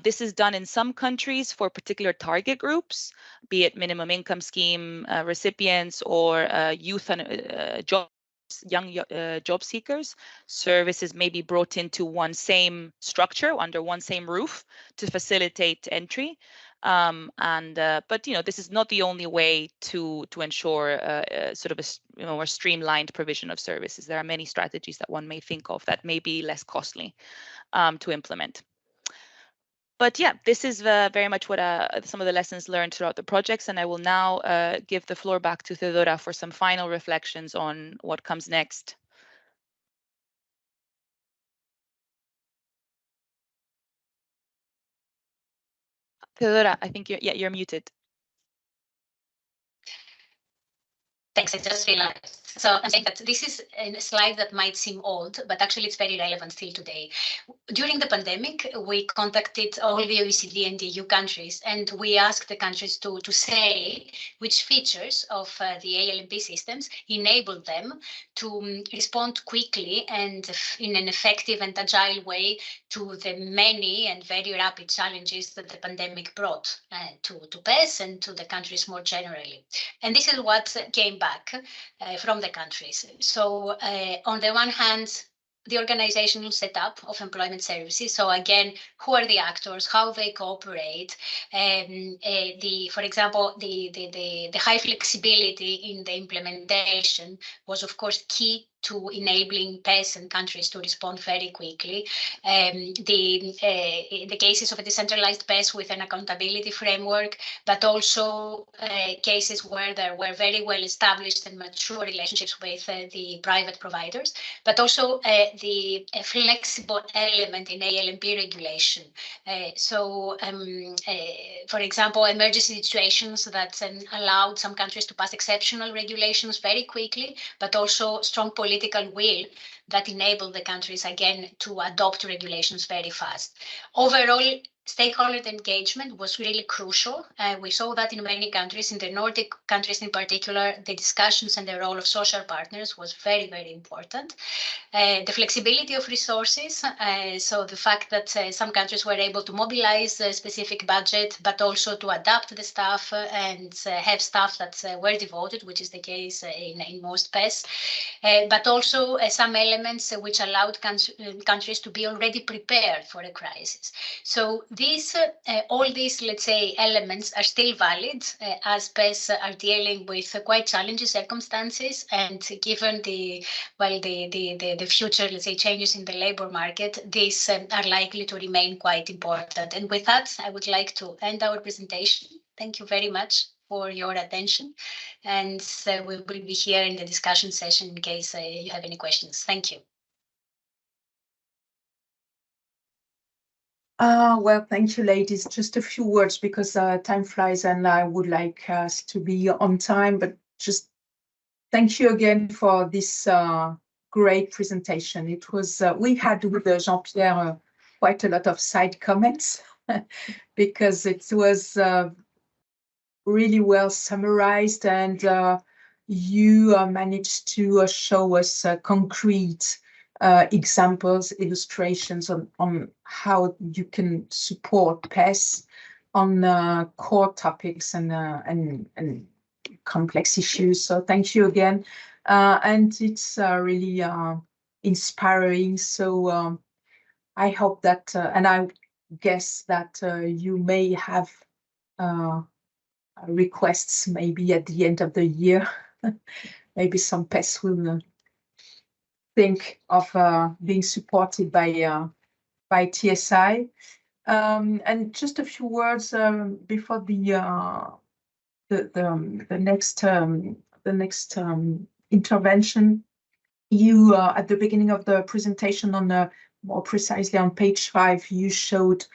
S2: This is done in some countries for particular target groups, be it minimum income scheme recipients or youth and young job seekers. Services may be brought into one same structure, under one same roof, to facilitate entry. But this is not the only way to ensure sort of a more streamlined provision of services. There are many strategies that one may think of that may be less costly to implement. But yeah, this is very much what some of the lessons learned throughout the projects, and I will now give the floor back to Theodora for some final reflections on what comes next. Theodora, I think you're muted.
S3: Thanks, I just realized. So I'm saying that this is a slide that might seem old, but actually it's very relevant still today. During the pandemic, we contacted all the OECD and EU countries, and we asked the countries to say which features of the ALMP systems enabled them to respond quickly and in an effective and agile way to the many and very rapid challenges that the pandemic brought to PES and to the countries more generally. And this is what came back from the countries. So on the one hand, the organizational setup of employment services. So again, who are the actors, how they cooperate, for example, the high flexibility in the implementation was of course key to enabling PES and countries to respond very quickly. The cases of a decentralized PES with an accountability framework, but also cases where there were very well established and mature relationships with the private providers, but also the flexible element in ALMP regulation. For example, emergency situations that allowed some countries to pass exceptional regulations very quickly, but also strong political will that enabled the countries again to adopt regulations very fast. Overall, stakeholder engagement was really crucial. We saw that in many countries, in the Nordic countries in particular, the discussions and the role of social partners was very, very important. The flexibility of resources, so the fact that some countries were able to mobilize a specific budget, but also to adapt the staff and have staff that were devoted, which is the case in most PES, but also some elements which allowed countries to be already prepared for a crisis. So all these, let's say, elements are still valid as PES are dealing with quite challenging circumstances, and given the future, let's say, changes in the labor market, these are likely to remain quite important. And with that, I would like to end our presentation. Thank you very much for your attention, and we will be here in the discussion session in case you have any questions. Thank you.
S1: Well, thank you, ladies. Just a few words because time flies and I would like us to be on time, but just thank you again for this great presentation. It was, we had with Jean-Pierre quite a lot of side comments because it was really well summarized, and you managed to show us concrete examples, illustrations on how you can support PES on core topics and complex issues. So thank you again, and it's really inspiring. So I hope that, and I guess that you may have requests maybe at the end of the year. Maybe some PES will think of being supported by TSI. And just a few words before the next intervention. You at the beginning of the presentation, on more precisely on page 5, you showed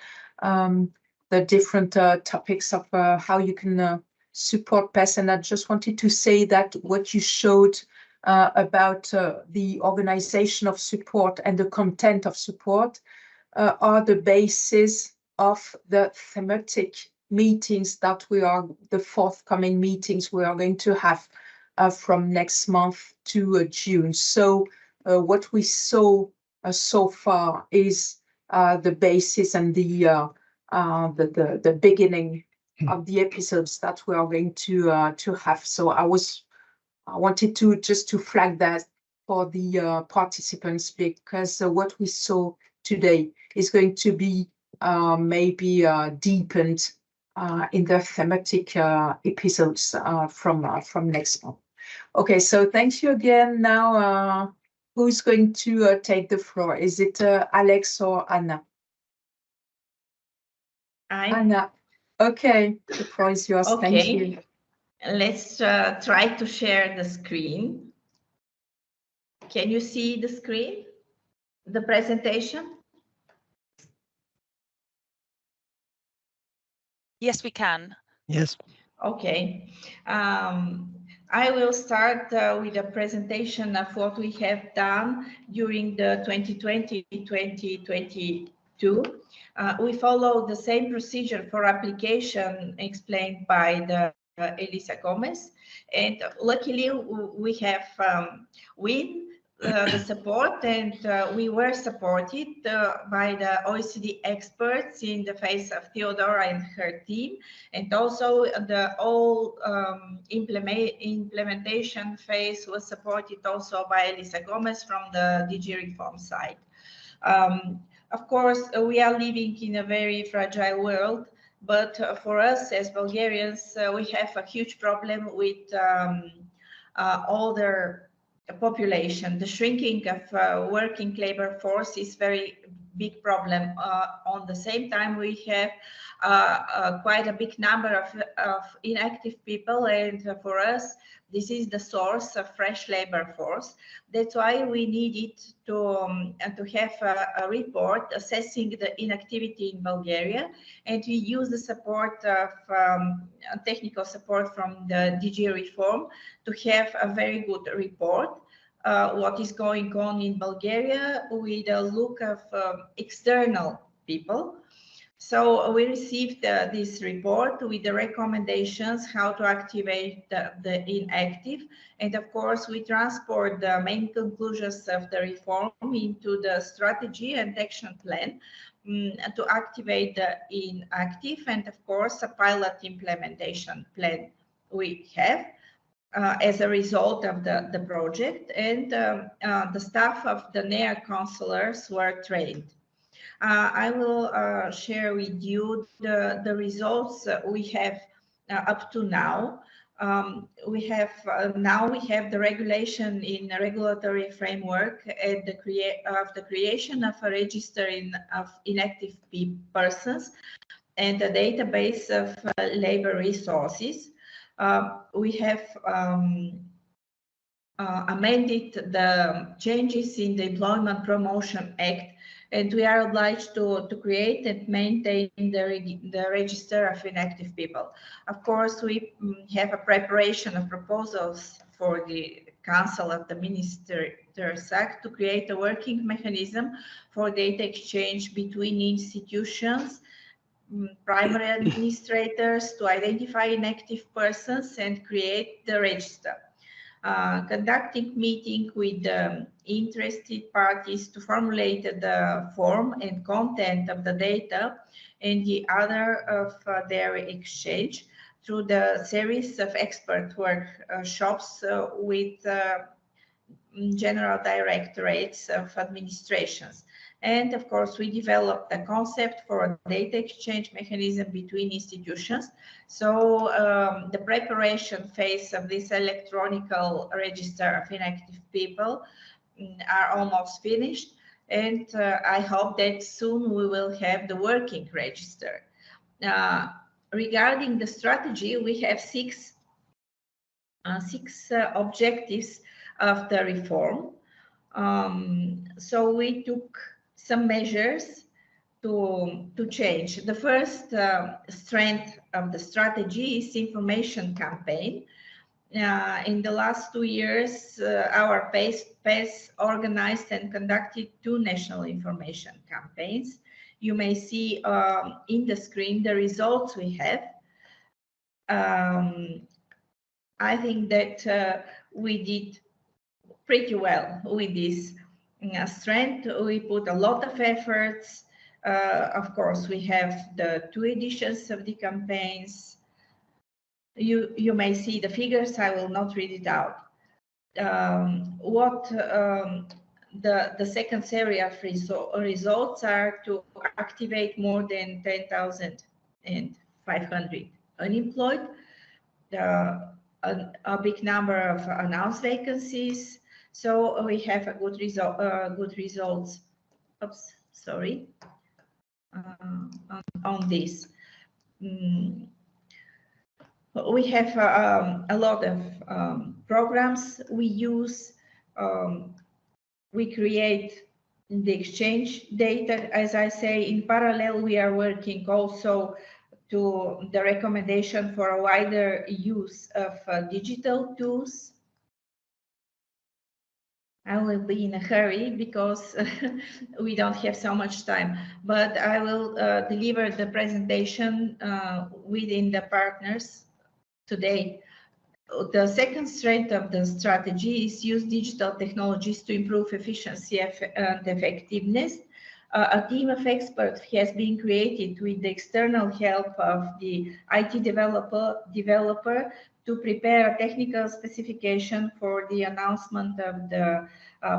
S1: the different topics of how you can support PES, and I just wanted to say that what you showed about the organization of support and the content of support are the basis of the thematic meetings that the forthcoming meetings we are going to have from next month to June. So what we saw so far is the basis and the beginning of the episodes that we are going to have. So I wanted to just to flag that for the participants, because what we saw today is going to be maybe deepened in the thematic episodes from next month. Okay, so thank you again. Now, who's going to take the floor? Is it Alex or Anna? Anna. Okay, the floor is yours.
S5: Okay.
S1: Thank you.
S5: Let's try to share the screen. Can you see the screen, the presentation?
S2: Yes, we can.
S4: Yes.
S5: Okay. I will start with a presentation of what we have done during the 2020-2022. We follow the same procedure for application explained by the Elisa Gomez, and luckily we have win the support, and we were supported by the OECD experts in the face of Theodora and her team, and also the whole implementation phase was supported also by Elisa Gomez from the DG Reform side. Of course, we are living in a very fragile world, but for us as Bulgarians, we have a huge problem with older population. The shrinking of working labor force is very big problem. On the same time, we have quite a big number of inactive people, and for us, this is the source of fresh labor force. That's why we needed to have a report assessing the inactivity in Bulgaria, and we use the support of technical support from the DG Reform to have a very good report. What is going on in Bulgaria with a look of external people. So we received this report with the recommendations how to activate the inactive. And of course, we transport the main conclusions of the reform into the strategy and action plan to activate the inactive, and of course, a pilot implementation plan we have. As a result of the project, and the staff of the NEA counselors were trained. I will share with you the results we have up to now. We have the regulation in a regulatory framework and the creation of a register of inactive persons and a database of labor resources. We have amended the changes in the Employment Promotion Act, and we are obliged to create and maintain the register of inactive people. Of course, we have a preparation of proposals for the Council of the Ministers Act to create a working mechanism for data exchange between institutions, primary administrators, to identify inactive persons and create the register. Conducting meeting with interested parties to formulate the form and content of the data and the other of their exchange through the series of expert workshops with general directorates of administrations. And of course, we developed a concept for a data exchange mechanism between institutions. So the preparation phase of this electronic register of inactive people are almost finished. And I hope that soon we will have the working register. Regarding the strategy, we have six objectives of the reform. So we took some measures to change. The first strength of the strategy is information campaign. In the last 2 years, our PES organized and conducted 2 national information campaigns. You may see in the screen the results we have. I think that we did pretty well with this strength. We put a lot of efforts. Of course, we have the 2 editions of the campaigns. You may see the figures. I will not read it out. The second series of results are to activate more than 10,000 and 500 unemployed, a big number of announced vacancies. So we have a good results. Oops, sorry. On this. We have a lot of programs we use. We create the exchange data. As I say, in parallel, we are working also to the recommendation for a wider use of digital tools. I will be in a hurry because we don't have so much time, but I will deliver the presentation within the partners today. The second strength of the strategy is use digital technologies to improve efficiency and effectiveness. A team of experts has been created with the external help of the IT developer to prepare a technical specification for the announcement of the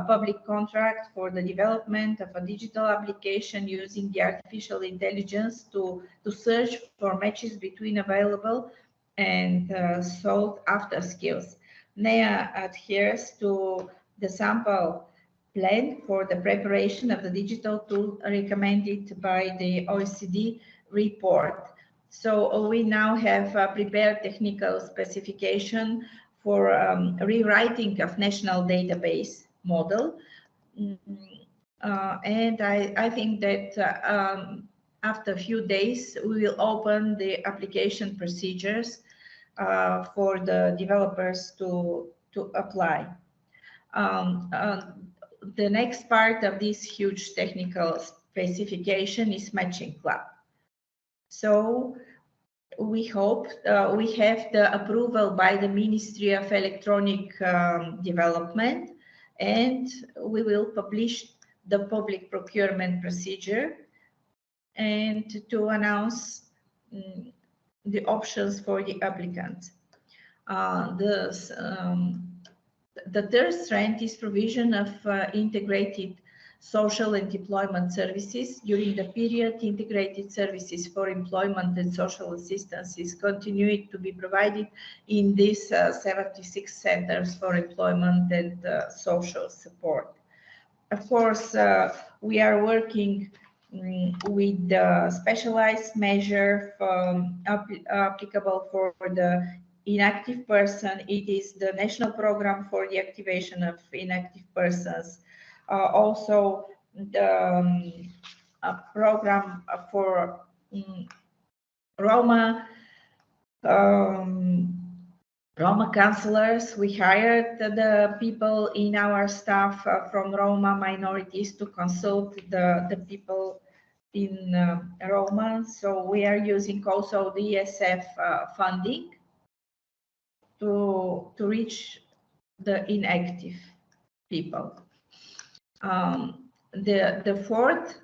S5: public contract for the development of a digital application using the artificial intelligence to search for matches between available and sought after skills. NEA adheres to the sample plan for the preparation of the digital tool recommended by the OECD report. So we now have prepared technical specification for rewriting of national database model. And I think that after a few days, we will open the application procedures for the developers to apply. The next part of this huge technical specification is matching club. So we hope we have the approval by the Ministry of Electronic Development, and we will publish the public procurement procedure and to announce the options for the applicants. The third strength is provision of integrated social and employment services. During the period, integrated services for employment and social assistance is continuing to be provided in these 76 centers for employment and social support. Of course, we are working with the specialized measure applicable for the inactive person. It is the national program for the activation of inactive persons. Also, the program for Roma counselors. We hired the people in our staff from Roma minorities to consult the people in Roma. So we are using also the ESF funding to reach the inactive people. The fourth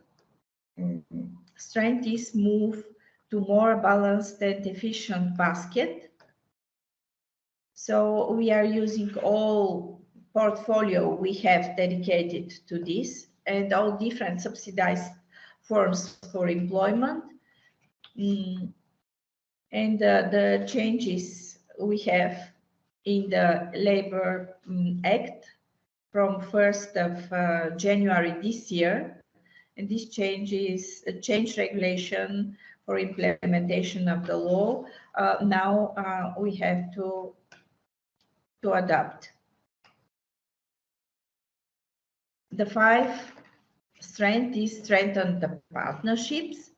S5: strength is move to more balanced and efficient basket. So we are using all portfolio we have dedicated to this and all different subsidized forms for employment. And the changes we have in the Labor Act from 1st of January this year. And this change is a change regulation for implementation of the law. Now we have to adapt. The fifth strength is strengthen the partnerships.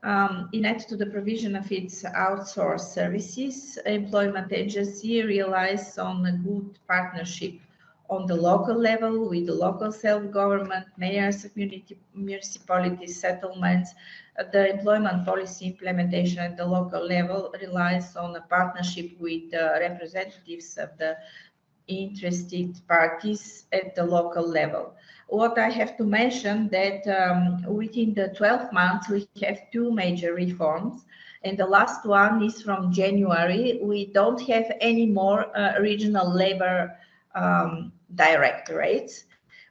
S5: In addition to the provision of its outsourced services, employment agency relies on a good partnership on the local level with the local self-government, mayors, municipalities, settlements. The employment policy implementation at the local level relies on a partnership with the representatives of the interested parties at the local level. What I have to mention that within the 12 months, we have two major reforms. And the last one is from January. We don't have any more regional labor directorates.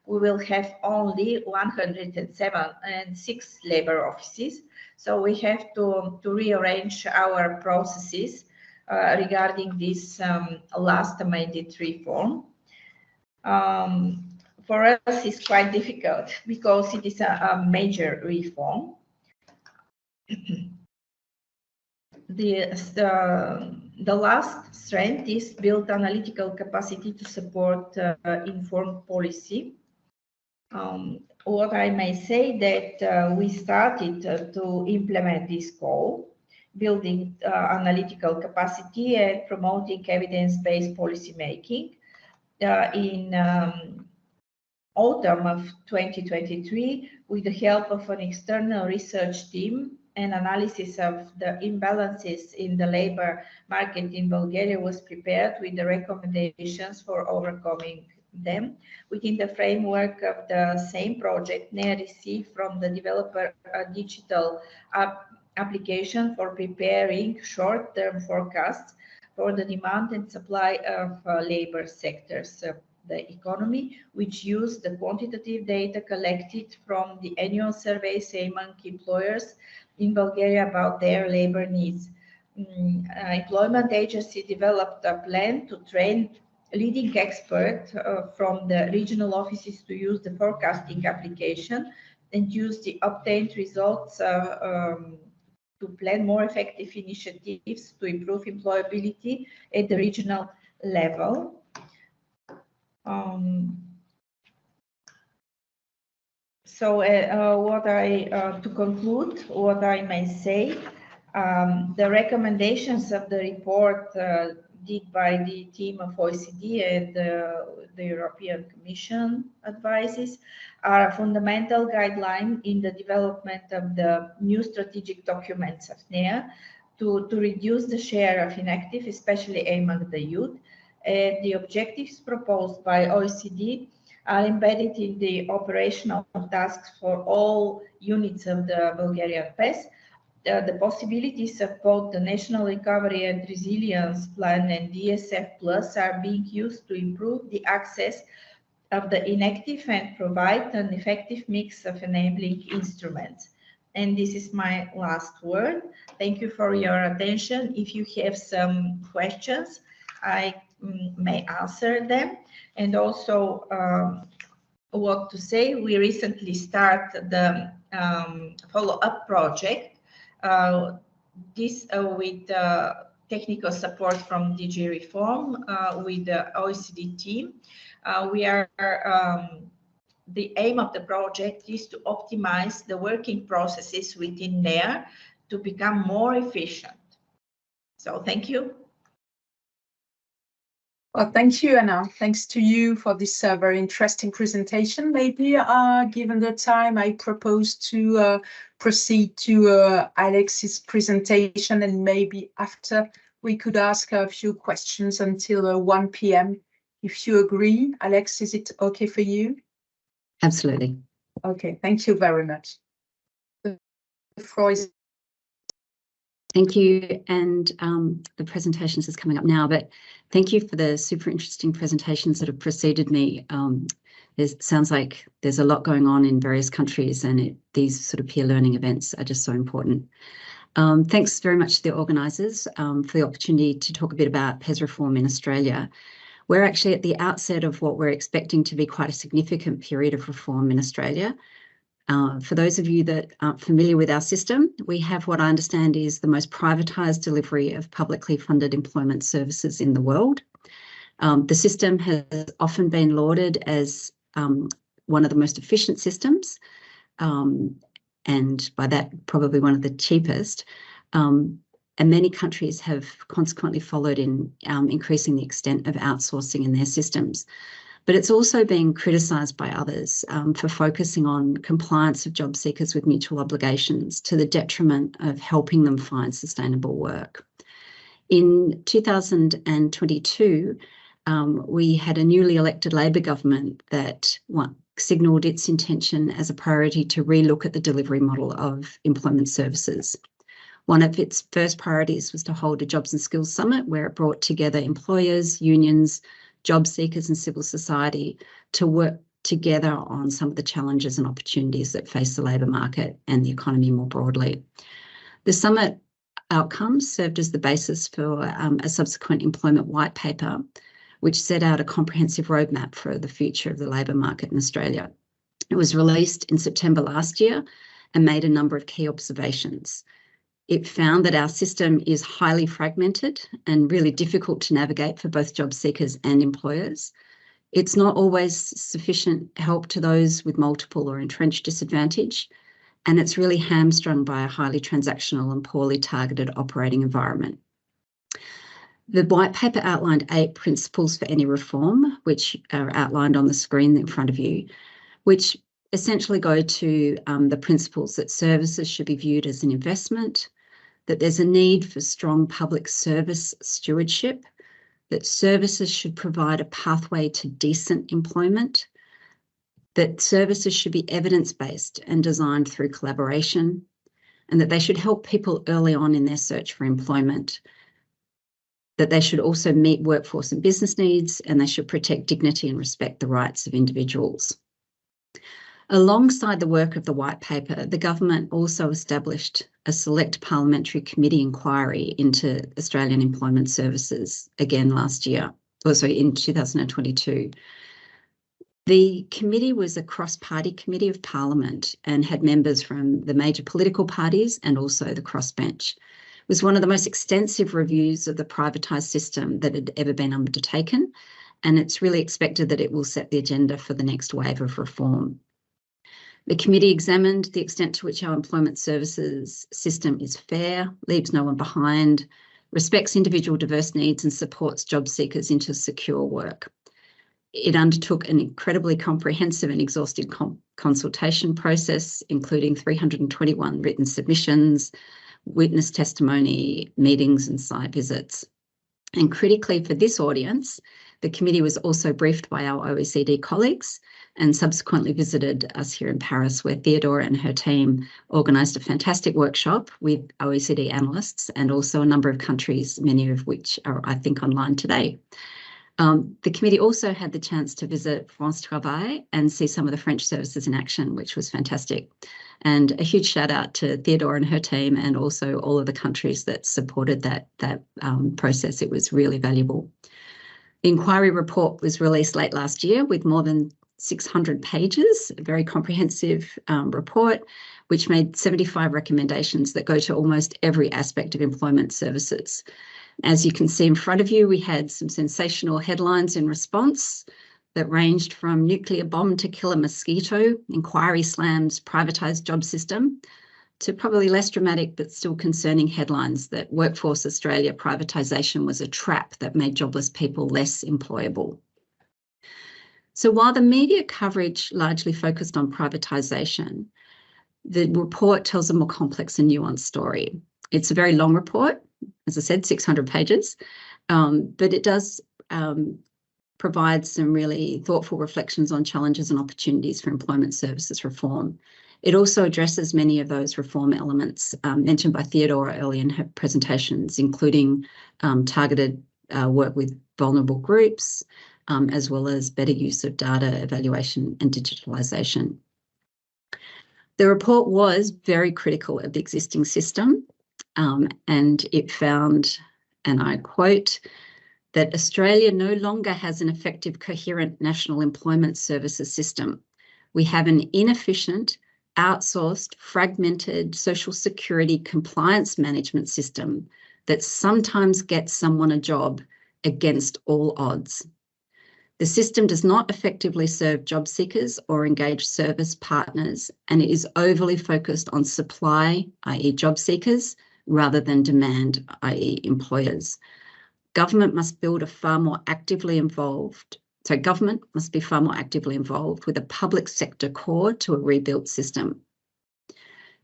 S5: we will have only 106 labor offices. So we have to rearrange our processes regarding this last amended reform. For us, it's quite difficult because it is a major reform. The last strength is build analytical capacity to support informed policy. What I may say that we started to implement this goal, building analytical capacity and promoting evidence-based policy making in autumn of 2023 with the help of an external research team. An analysis of the imbalances in the labor market in Bulgaria was prepared with the recommendations for overcoming them. Within the framework of the same project, NEA received from the developer a digital application for preparing short-term forecasts for the demand and supply of labor sectors of the economy, which use the quantitative data collected from the annual surveys among employers in Bulgaria about their labor needs. Employment Agency developed a plan to train leading experts from the regional offices to use the forecasting application and use the obtained results to plan more effective initiatives to improve employability at the regional level. To conclude, what I may say, the recommendations of the report did by the team of OECD and the European Commission advices are a fundamental guideline in the development of the new strategic documents of NEA to reduce the share of inactive, especially among the youth. The objectives proposed by OECD are embedded in the operational tasks for all units of the Bulgarian PES. The possibilities of both the National Recovery and Resilience Plan and DSF Plus are being used to improve the access of the inactive and provide an effective mix of enabling instruments. And this is my last word. Thank you for your attention. If you have some questions, I may answer them. And also what to say, we recently started the follow-up project, this with technical support from DG Reform with the OECD team. The aim of the project is to optimize the working processes within NEA to become more efficient. So thank you.
S1: Well, thank you, Anna. Thanks to you for this very interesting presentation. Maybe, given the time, I propose to proceed to Alex's presentation, and maybe after we could ask a few questions until 1 p.m. If you agree, Alex, is it okay for you?
S6: Absolutely.
S1: Okay, thank you very much. The floor is.
S6: Thank you, and the presentations is coming up now, but thank you for the super interesting presentations that have preceded me. It sounds like there's a lot going on in various countries, and these sort of peer learning events are just so important. Thanks very much to the organisers for the opportunity to talk a bit about PES reform in Australia. We're actually at the outset of what we're expecting to be quite a significant period of reform in Australia. For those of you that aren't familiar with our system, we have what I understand is the most privatised delivery of publicly funded employment services in the world. The system has often been lauded as one of the most efficient systems, and by that probably one of the cheapest. And many countries have consequently followed in increasing the extent of outsourcing in their systems. But it's also been criticised by others for focusing on compliance of job seekers with mutual obligations to the detriment of helping them find sustainable work. In 2022, we had a newly elected Labor government that signalled its intention as a priority to relook at the delivery model of employment services. One of its first priorities was to hold a Jobs and Skills Summit where it brought together employers, unions, job seekers and civil society to work together on some of the challenges and opportunities that face the labour market and the economy more broadly. The summit outcomes served as the basis for a subsequent employment white paper, which set out a comprehensive roadmap for the future of the labour market in Australia. It was released in September last year and made a number of key observations. It found that our system is highly fragmented and really difficult to navigate for both job seekers and employers. It's not always sufficient help to those with multiple or entrenched disadvantage, and it's really hamstrung by a highly transactional and poorly targeted operating environment. The white paper outlined 8 principles for any reform, which are outlined on the screen in front of you, which essentially go to the principles that services should be viewed as an investment, that there's a need for strong public service stewardship, that services should provide a pathway to decent employment, that services should be evidence-based and designed through collaboration, and that they should help people early on in their search for employment, that they should also meet workforce and business needs, and they should protect dignity and respect the rights of individuals. Alongside the work of the white paper, the government also established a select parliamentary committee inquiry into Australian employment services again last year, also in 2022. The committee was a cross-party committee of Parliament and had members from the major political parties and also the crossbench. It was one of the most extensive reviews of the privatised system that had ever been undertaken, and it's really expected that it will set the agenda for the next wave of reform. The committee examined the extent to which our employment services system is fair, leaves no one behind, respects individual diverse needs and supports job seekers into secure work. It undertook an incredibly comprehensive and exhaustive consultation process, including 321 written submissions, witness testimony, meetings and site visits. And critically for this audience, the committee was also briefed by our OECD colleagues and subsequently visited us here in Paris, where Theodora and her team organised a fantastic workshop with OECD analysts and also a number of countries, many of which are, I think, online today. The committee also had the chance to visit France Travail and see some of the French services in action, which was fantastic. And a huge shout out to Theodora and her team and also all of the countries that supported that process. It was really valuable. The inquiry report was released late last year with more than 600 pages, a very comprehensive report, which made 75 recommendations that go to almost every aspect of employment services. As you can see in front of you, we had some sensational headlines in response that ranged from nuclear bomb to kill a mosquito, inquiry slams, privatised job system, to probably less dramatic but still concerning headlines that Workforce Australia privatisation was a trap that made jobless people less employable. So while the media coverage largely focused on privatisation, the report tells a more complex and nuanced story. It's a very long report, as I said, 600 pages, but it does provide some really thoughtful reflections on challenges and opportunities for employment services reform. It also addresses many of those reform elements mentioned by Theodora early in her presentations, including targeted work with vulnerable groups, as well as better use of data evaluation and digitalisation. The report was very critical of the existing system, and it found, and I quote, that Australia no longer has an effective, coherent national employment services system. We have an inefficient, outsourced, fragmented social security compliance management system that sometimes gets someone a job against all odds. The system does not effectively serve job seekers or engage service partners, and it is overly focused on supply, i.e. job seekers, rather than demand, i.e. employers. Government must be far more actively involved with a public sector core to a rebuilt system.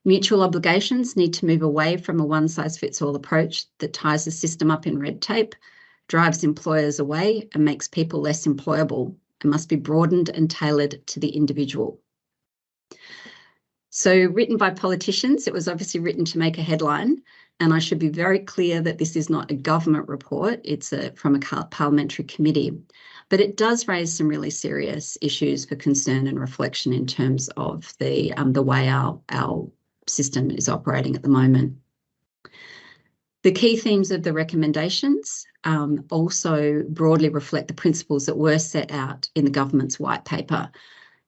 S6: Mutual obligations need to move away from a one-size-fits-all approach that ties the system up in red tape, drives employers away and makes people less employable, and must be broadened and tailored to the individual. So written by politicians, it was obviously written to make a headline, and I should be very clear that this is not a government report, it's from a parliamentary committee. But it does raise some really serious issues for concern and reflection in terms of the way our system is operating at the moment. The key themes of the recommendations also broadly reflect the principles that were set out in the government's white paper.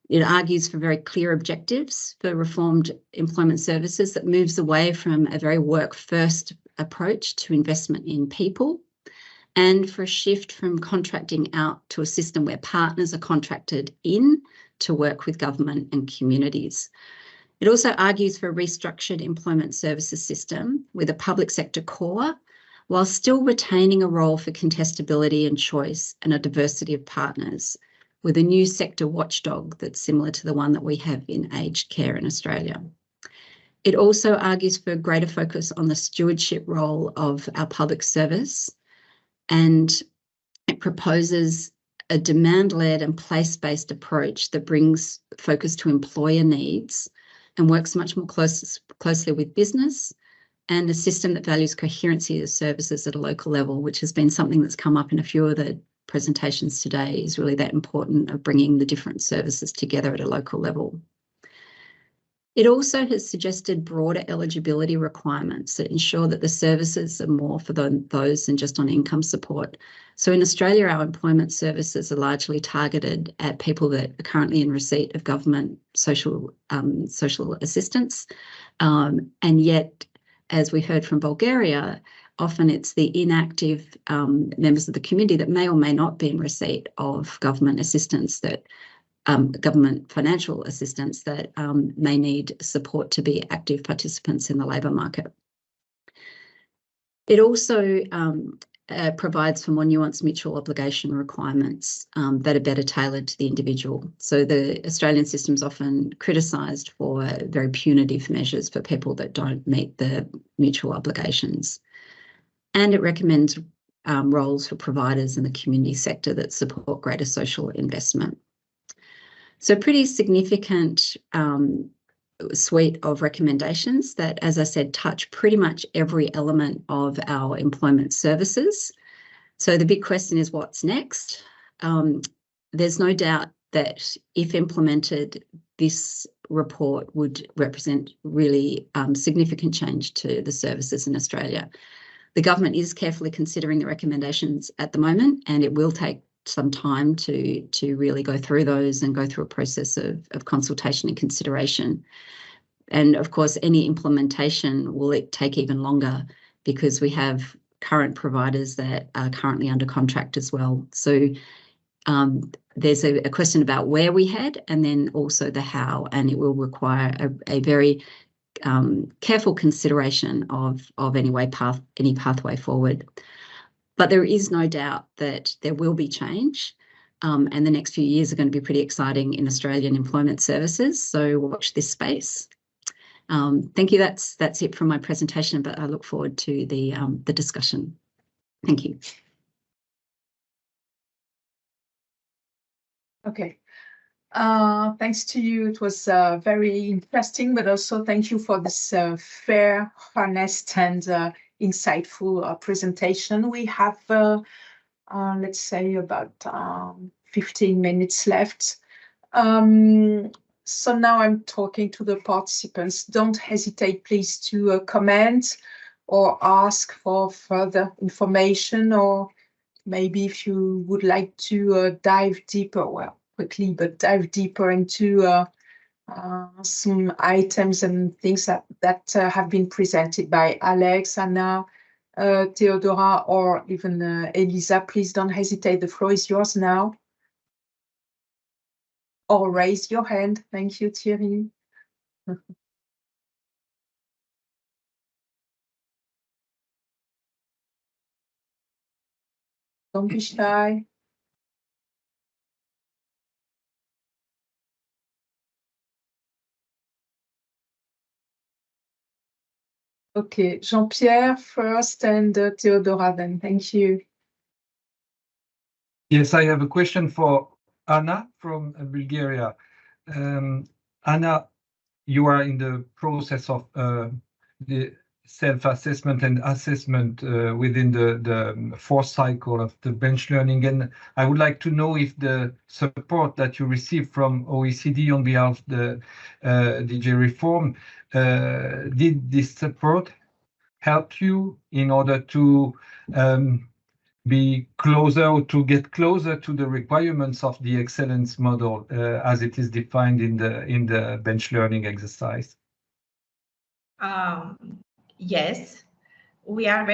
S6: It argues for very clear objectives for reformed employment services that moves away from a very work-first approach to investment in people, and for a shift from contracting out to a system where partners are contracted in to work with government and communities. It also argues for a restructured employment services system with a public sector core, while still retaining a role for contestability and choice and a diversity of partners, with a new sector watchdog that's similar to the one that we have in aged care in Australia. It also argues for a greater focus on the stewardship role of our public service, and it proposes a demand-led and place-based approach that brings focus to employer needs and works much more closely with business, and a system that values coherency of services at a local level, which has been something that's come up in a few of the presentations today, is really that important of bringing the different services together at a local level. It also has suggested broader eligibility requirements that ensure that the services are more for those than just on income support. So in Australia, our employment services are largely targeted at people that are currently in receipt of government social assistance. And yet, as we heard from Bulgaria, often it's the inactive members of the community that may or may not be in receipt of government assistance, that government financial assistance, that may need support to be active participants in the labour market. It also provides for more nuanced mutual obligation requirements that are better tailored to the individual. So the Australian system is often criticised for very punitive measures for people that don't meet the mutual obligations. And it recommends roles for providers in the community sector that support greater social investment. So pretty significant suite of recommendations that, as I said, touch pretty much every element of our employment services. So the big question is, what's next? There's no doubt that if implemented, this report would represent really significant change to the services in Australia. The government is carefully considering the recommendations at the moment, and it will take some time to really go through those and go through a process of consultation and consideration. And of course, any implementation will take even longer because we have current providers that are currently under contract as well. So there's a question about where we head, and then also the how, and it will require a very careful consideration of any pathway forward. But there is no doubt that there will be change, and the next few years are going to be pretty exciting in Australian employment services. So watch this space. Thank you. That's it from my presentation, but I look forward to the discussion. Thank you.
S1: Okay. Thanks to you. It was very interesting, but also thank you for this fair, honest, and insightful presentation. We have, let's say, about 15 minutes left. So now I'm talking to the participants. Don't hesitate, please, to comment or ask for further information, or maybe if you would like to dive deeper, well, quickly, but dive deeper into some items and things that have been presented by Alex, Anna, Theodora, or even Elisa. Please don't hesitate. The floor is yours now. Or raise your hand. Thank you, Thierry. Don't be shy. Okay, Jean-Pierre first, and Theodora then. Thank you.
S7: Yes, I have a question for Anna from Bulgaria. Anna, you are in the process of self-assessment and assessment within the fourth cycle of the bench learning. And I would like to know if the support that you received from OECD on behalf of the DG Reform, did this support help you in order to be closer or to get closer to the requirements of the excellence model as it is defined in the bench learning exercise?
S5: Yes, we are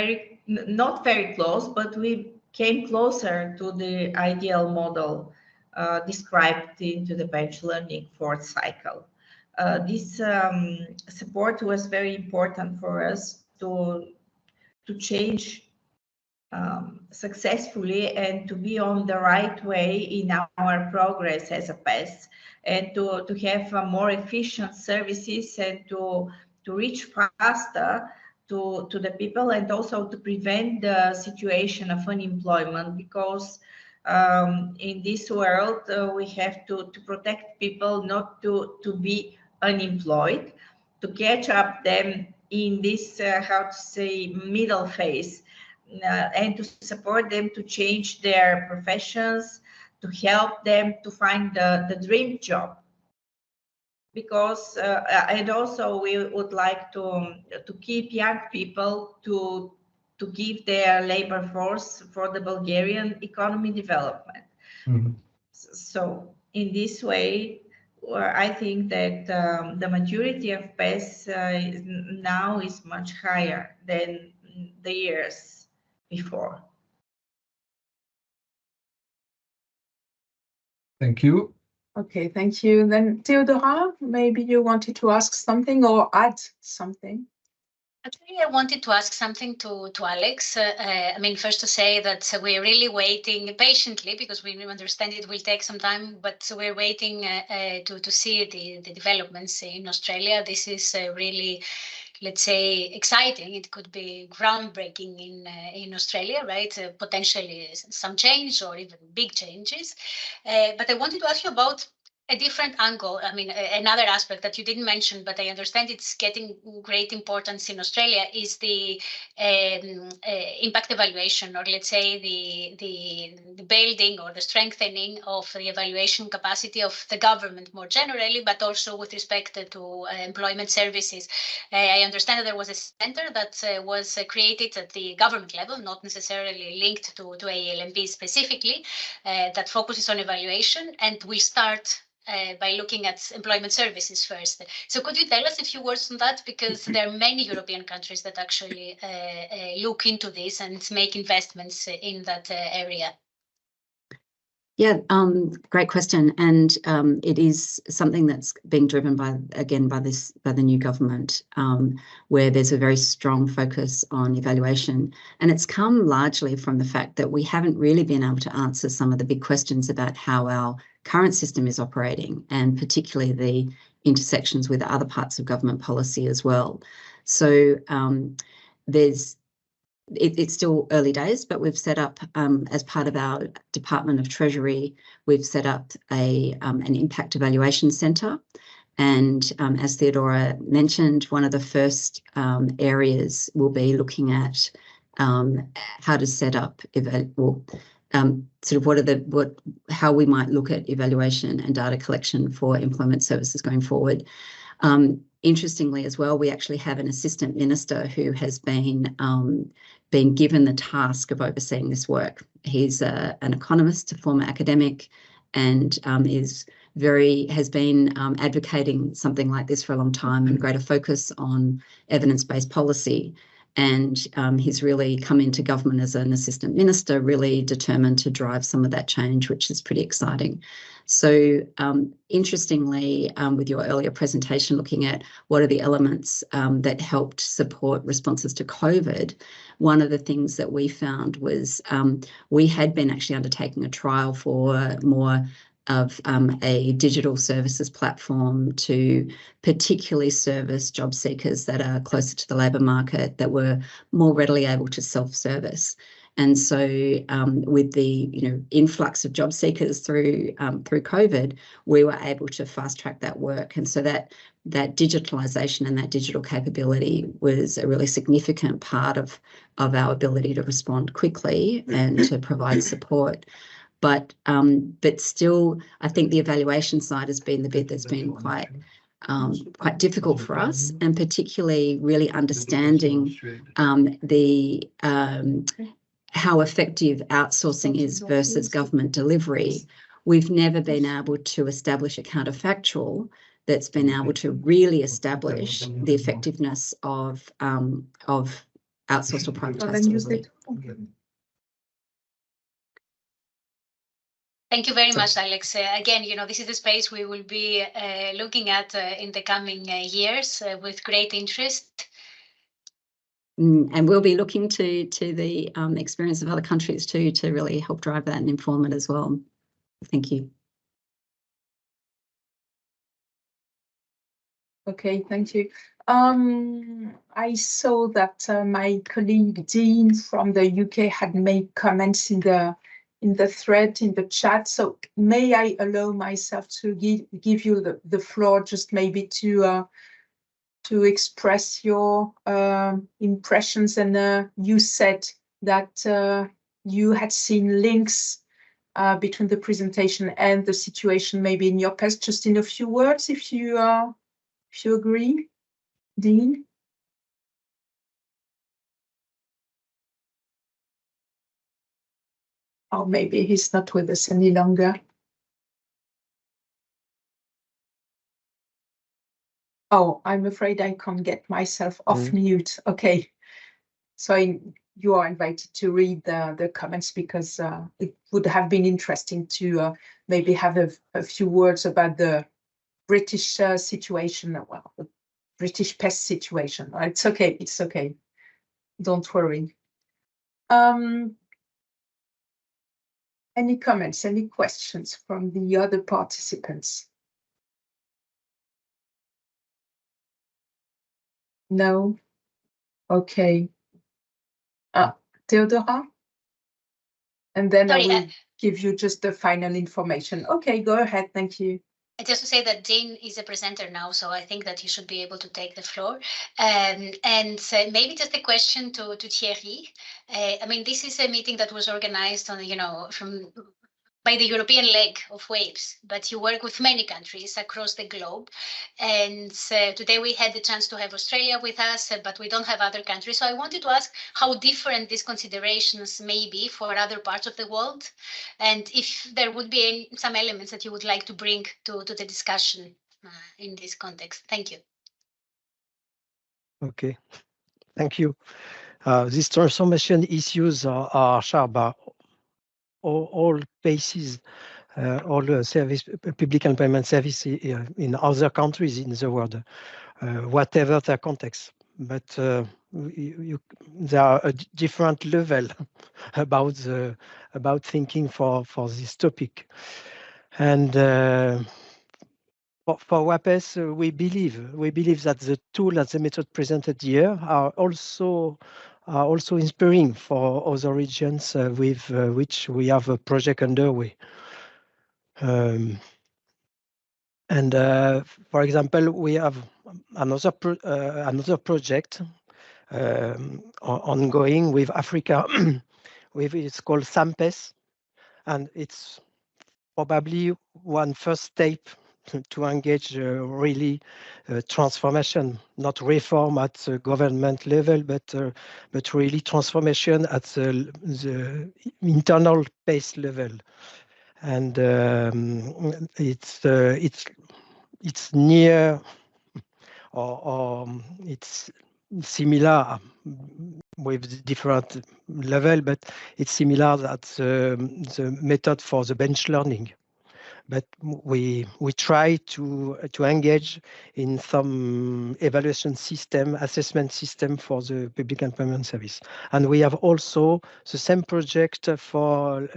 S5: not very close, but we came closer to the ideal model described into the bench learning fourth cycle. This support was very important for us to change successfully and to be on the right way in our progress as a PES, and to have more efficient services and to reach faster to the people, and also to prevent the situation of unemployment, because in this world we have to protect people not to be unemployed, to catch up them in this how to say middle phase, and to support them to change their professions, to help them to find the dream job. Because and also we would like to keep young people to give their labor force for the Bulgarian economy development. Mm-hmm. So in this way, I think that the maturity of PES now is much higher than the years before.
S7: Thank you.
S1: Okay, thank you. Then Theodora, maybe you wanted to ask something or add something.
S3: Actually, I wanted to ask something to Alex. I mean, first to say that we're really waiting patiently, because we understand it will take some time, but we're waiting to see the developments in Australia. This is really, let's say, exciting. It could be groundbreaking in Australia, right? Potentially some change or even big changes. But I wanted to ask you about a different angle. I mean, another aspect that you didn't mention, but I understand it's getting great importance in Australia, is the impact evaluation, or let's say the building or the strengthening of the evaluation capacity of the government more generally, but also with respect to employment services. I understand that there was a center that was created at the government level, not necessarily linked to ALMP specifically, that focuses on evaluation, and we start by looking at employment services first. So could you tell us a few words on that? Because there are many European countries that actually look into this and make investments in that area.
S6: Yeah, great question, and it is something that's being driven by the new government, where there's a very strong focus on evaluation, and it's come largely from the fact that we haven't really been able to answer some of the big questions about how our current system is operating, and particularly the intersections with other parts of government policy as well. So it's still early days, but we've set up, as part of our Department of Treasury, we've set up an impact evaluation centre. And as Theodora mentioned, one of the first areas will be looking at how to set up, how we might look at evaluation and data collection for employment services going forward. Interestingly as well, we actually have an assistant minister who has been given the task of overseeing this work. He's an economist, a former academic, and has been advocating something like this for a long time, and greater focus on evidence-based policy. And he's really come into government as an assistant minister, really determined to drive some of that change, which is pretty exciting. So interestingly, with your earlier presentation, looking at what are the elements that helped support responses to COVID, one of the things that we found was we had been actually undertaking a trial for more of a digital services platform to particularly service job seekers that are closer to the labour market, that were more readily able to self-service. And so with the influx of job seekers through COVID, we were able to fast track that work. And so that digitalisation and that digital capability was a really significant part of our ability to respond quickly and to provide support. But still, I think the evaluation side has been the bit that's been quite difficult for us, and particularly really understanding how effective outsourcing is versus government delivery. We've never been able to establish a counterfactual that's been able to really establish the effectiveness of outsourced or privatised delivery.
S3: Thank you very much, Alex. Again, this is the space we will be looking at in the coming years with great interest.
S6: And we'll be looking to the experience of other countries too, to really help drive that and inform it as well. Thank you.
S1: Okay, thank you. I saw that my colleague Dean from the UK had made comments in the thread, in the chat. So may I allow myself to give you the floor, just maybe to express your impressions. And you said that you had seen links between the presentation and the situation maybe in your past. Just in a few words, if you agree, Dean. Or maybe he's not with us any longer. Oh, I'm afraid I can't get myself off mute. Okay. So you are invited to read the comments, because it would have been interesting to maybe have a few words about the British situation, well, the British PES situation. It's okay. It's okay. Don't worry. Any comments, any questions from the other participants? No? Okay. Theodora? And then I will give you just the final information. Okay, go ahead. Thank you.
S3: Just to say that Dean is a presenter now, so I think that he should be able to take the floor. And so maybe just a question to Thierry. I mean, this is a meeting that was organized on, by the European leg of WAPES, but you work with many countries across the globe. And today we had the chance to have Australia with us, but we don't have other countries. So I wanted to ask how different these considerations may be for other parts of the world, and if there would be some elements that you would like to bring to the discussion in this context. Thank you.
S4: Okay, thank you. These transformation issues are shared by all PESs, all public employment services in other countries in the world, whatever their context. But there are a different level about thinking for this topic. And for WAPES, we believe that the tool and the method presented here are also inspiring for other regions with which we have a project underway. And for example, we have another project ongoing with Africa. It's called SAMPES, and it's probably one first step to engage really transformation, not reform at the government level, but really transformation at the internal PES level. And it's near or it's similar with different level, but it's similar at the method for the bench learning. But we try to engage in some evaluation system, assessment system for the public employment service. And we have also the same project for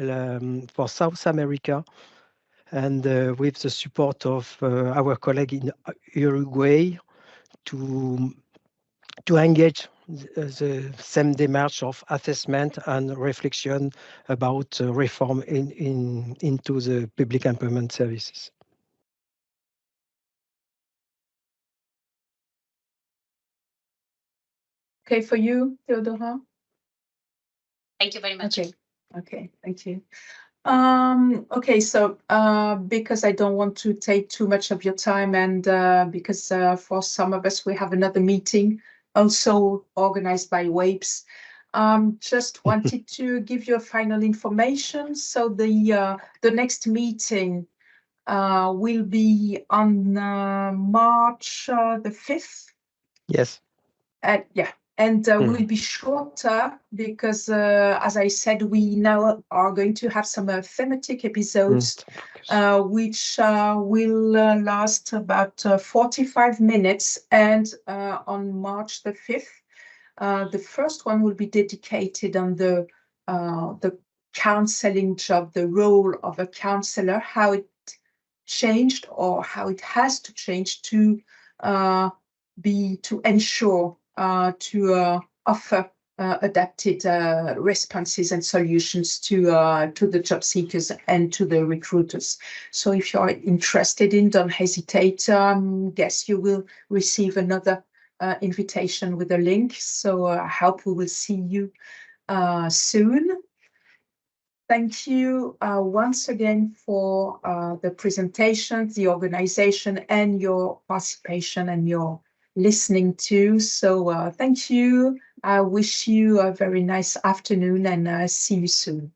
S4: South America, and with the support of our colleague in Uruguay to engage the same démarche of assessment and reflection about reform into the public employment services.
S1: Okay for you, Theodora?
S3: Thank you very much.
S1: Okay, thank you. Okay, so because I don't want to take too much of your time, and because for some of us we have another meeting also organized by WAPES, just wanted to give you a final information. So the next meeting will be on March the 5th.
S4: Yes.
S1: Yeah, and will be shorter because, as I said, we now are going to have some thematic episodes, which will last about 45 minutes. And on March the 5th, the first one will be dedicated on the counseling job, the role of a counselor, how it changed or how it has to change to ensure to offer adapted responses and solutions to the job seekers and to the recruiters. So if you're interested in, don't hesitate. Guess you will receive another invitation with a link. So I hope we will see you soon. Thank you once again for the presentation, the organization, and your participation and your listening to. So thank you. I wish you a very nice afternoon and see you soon.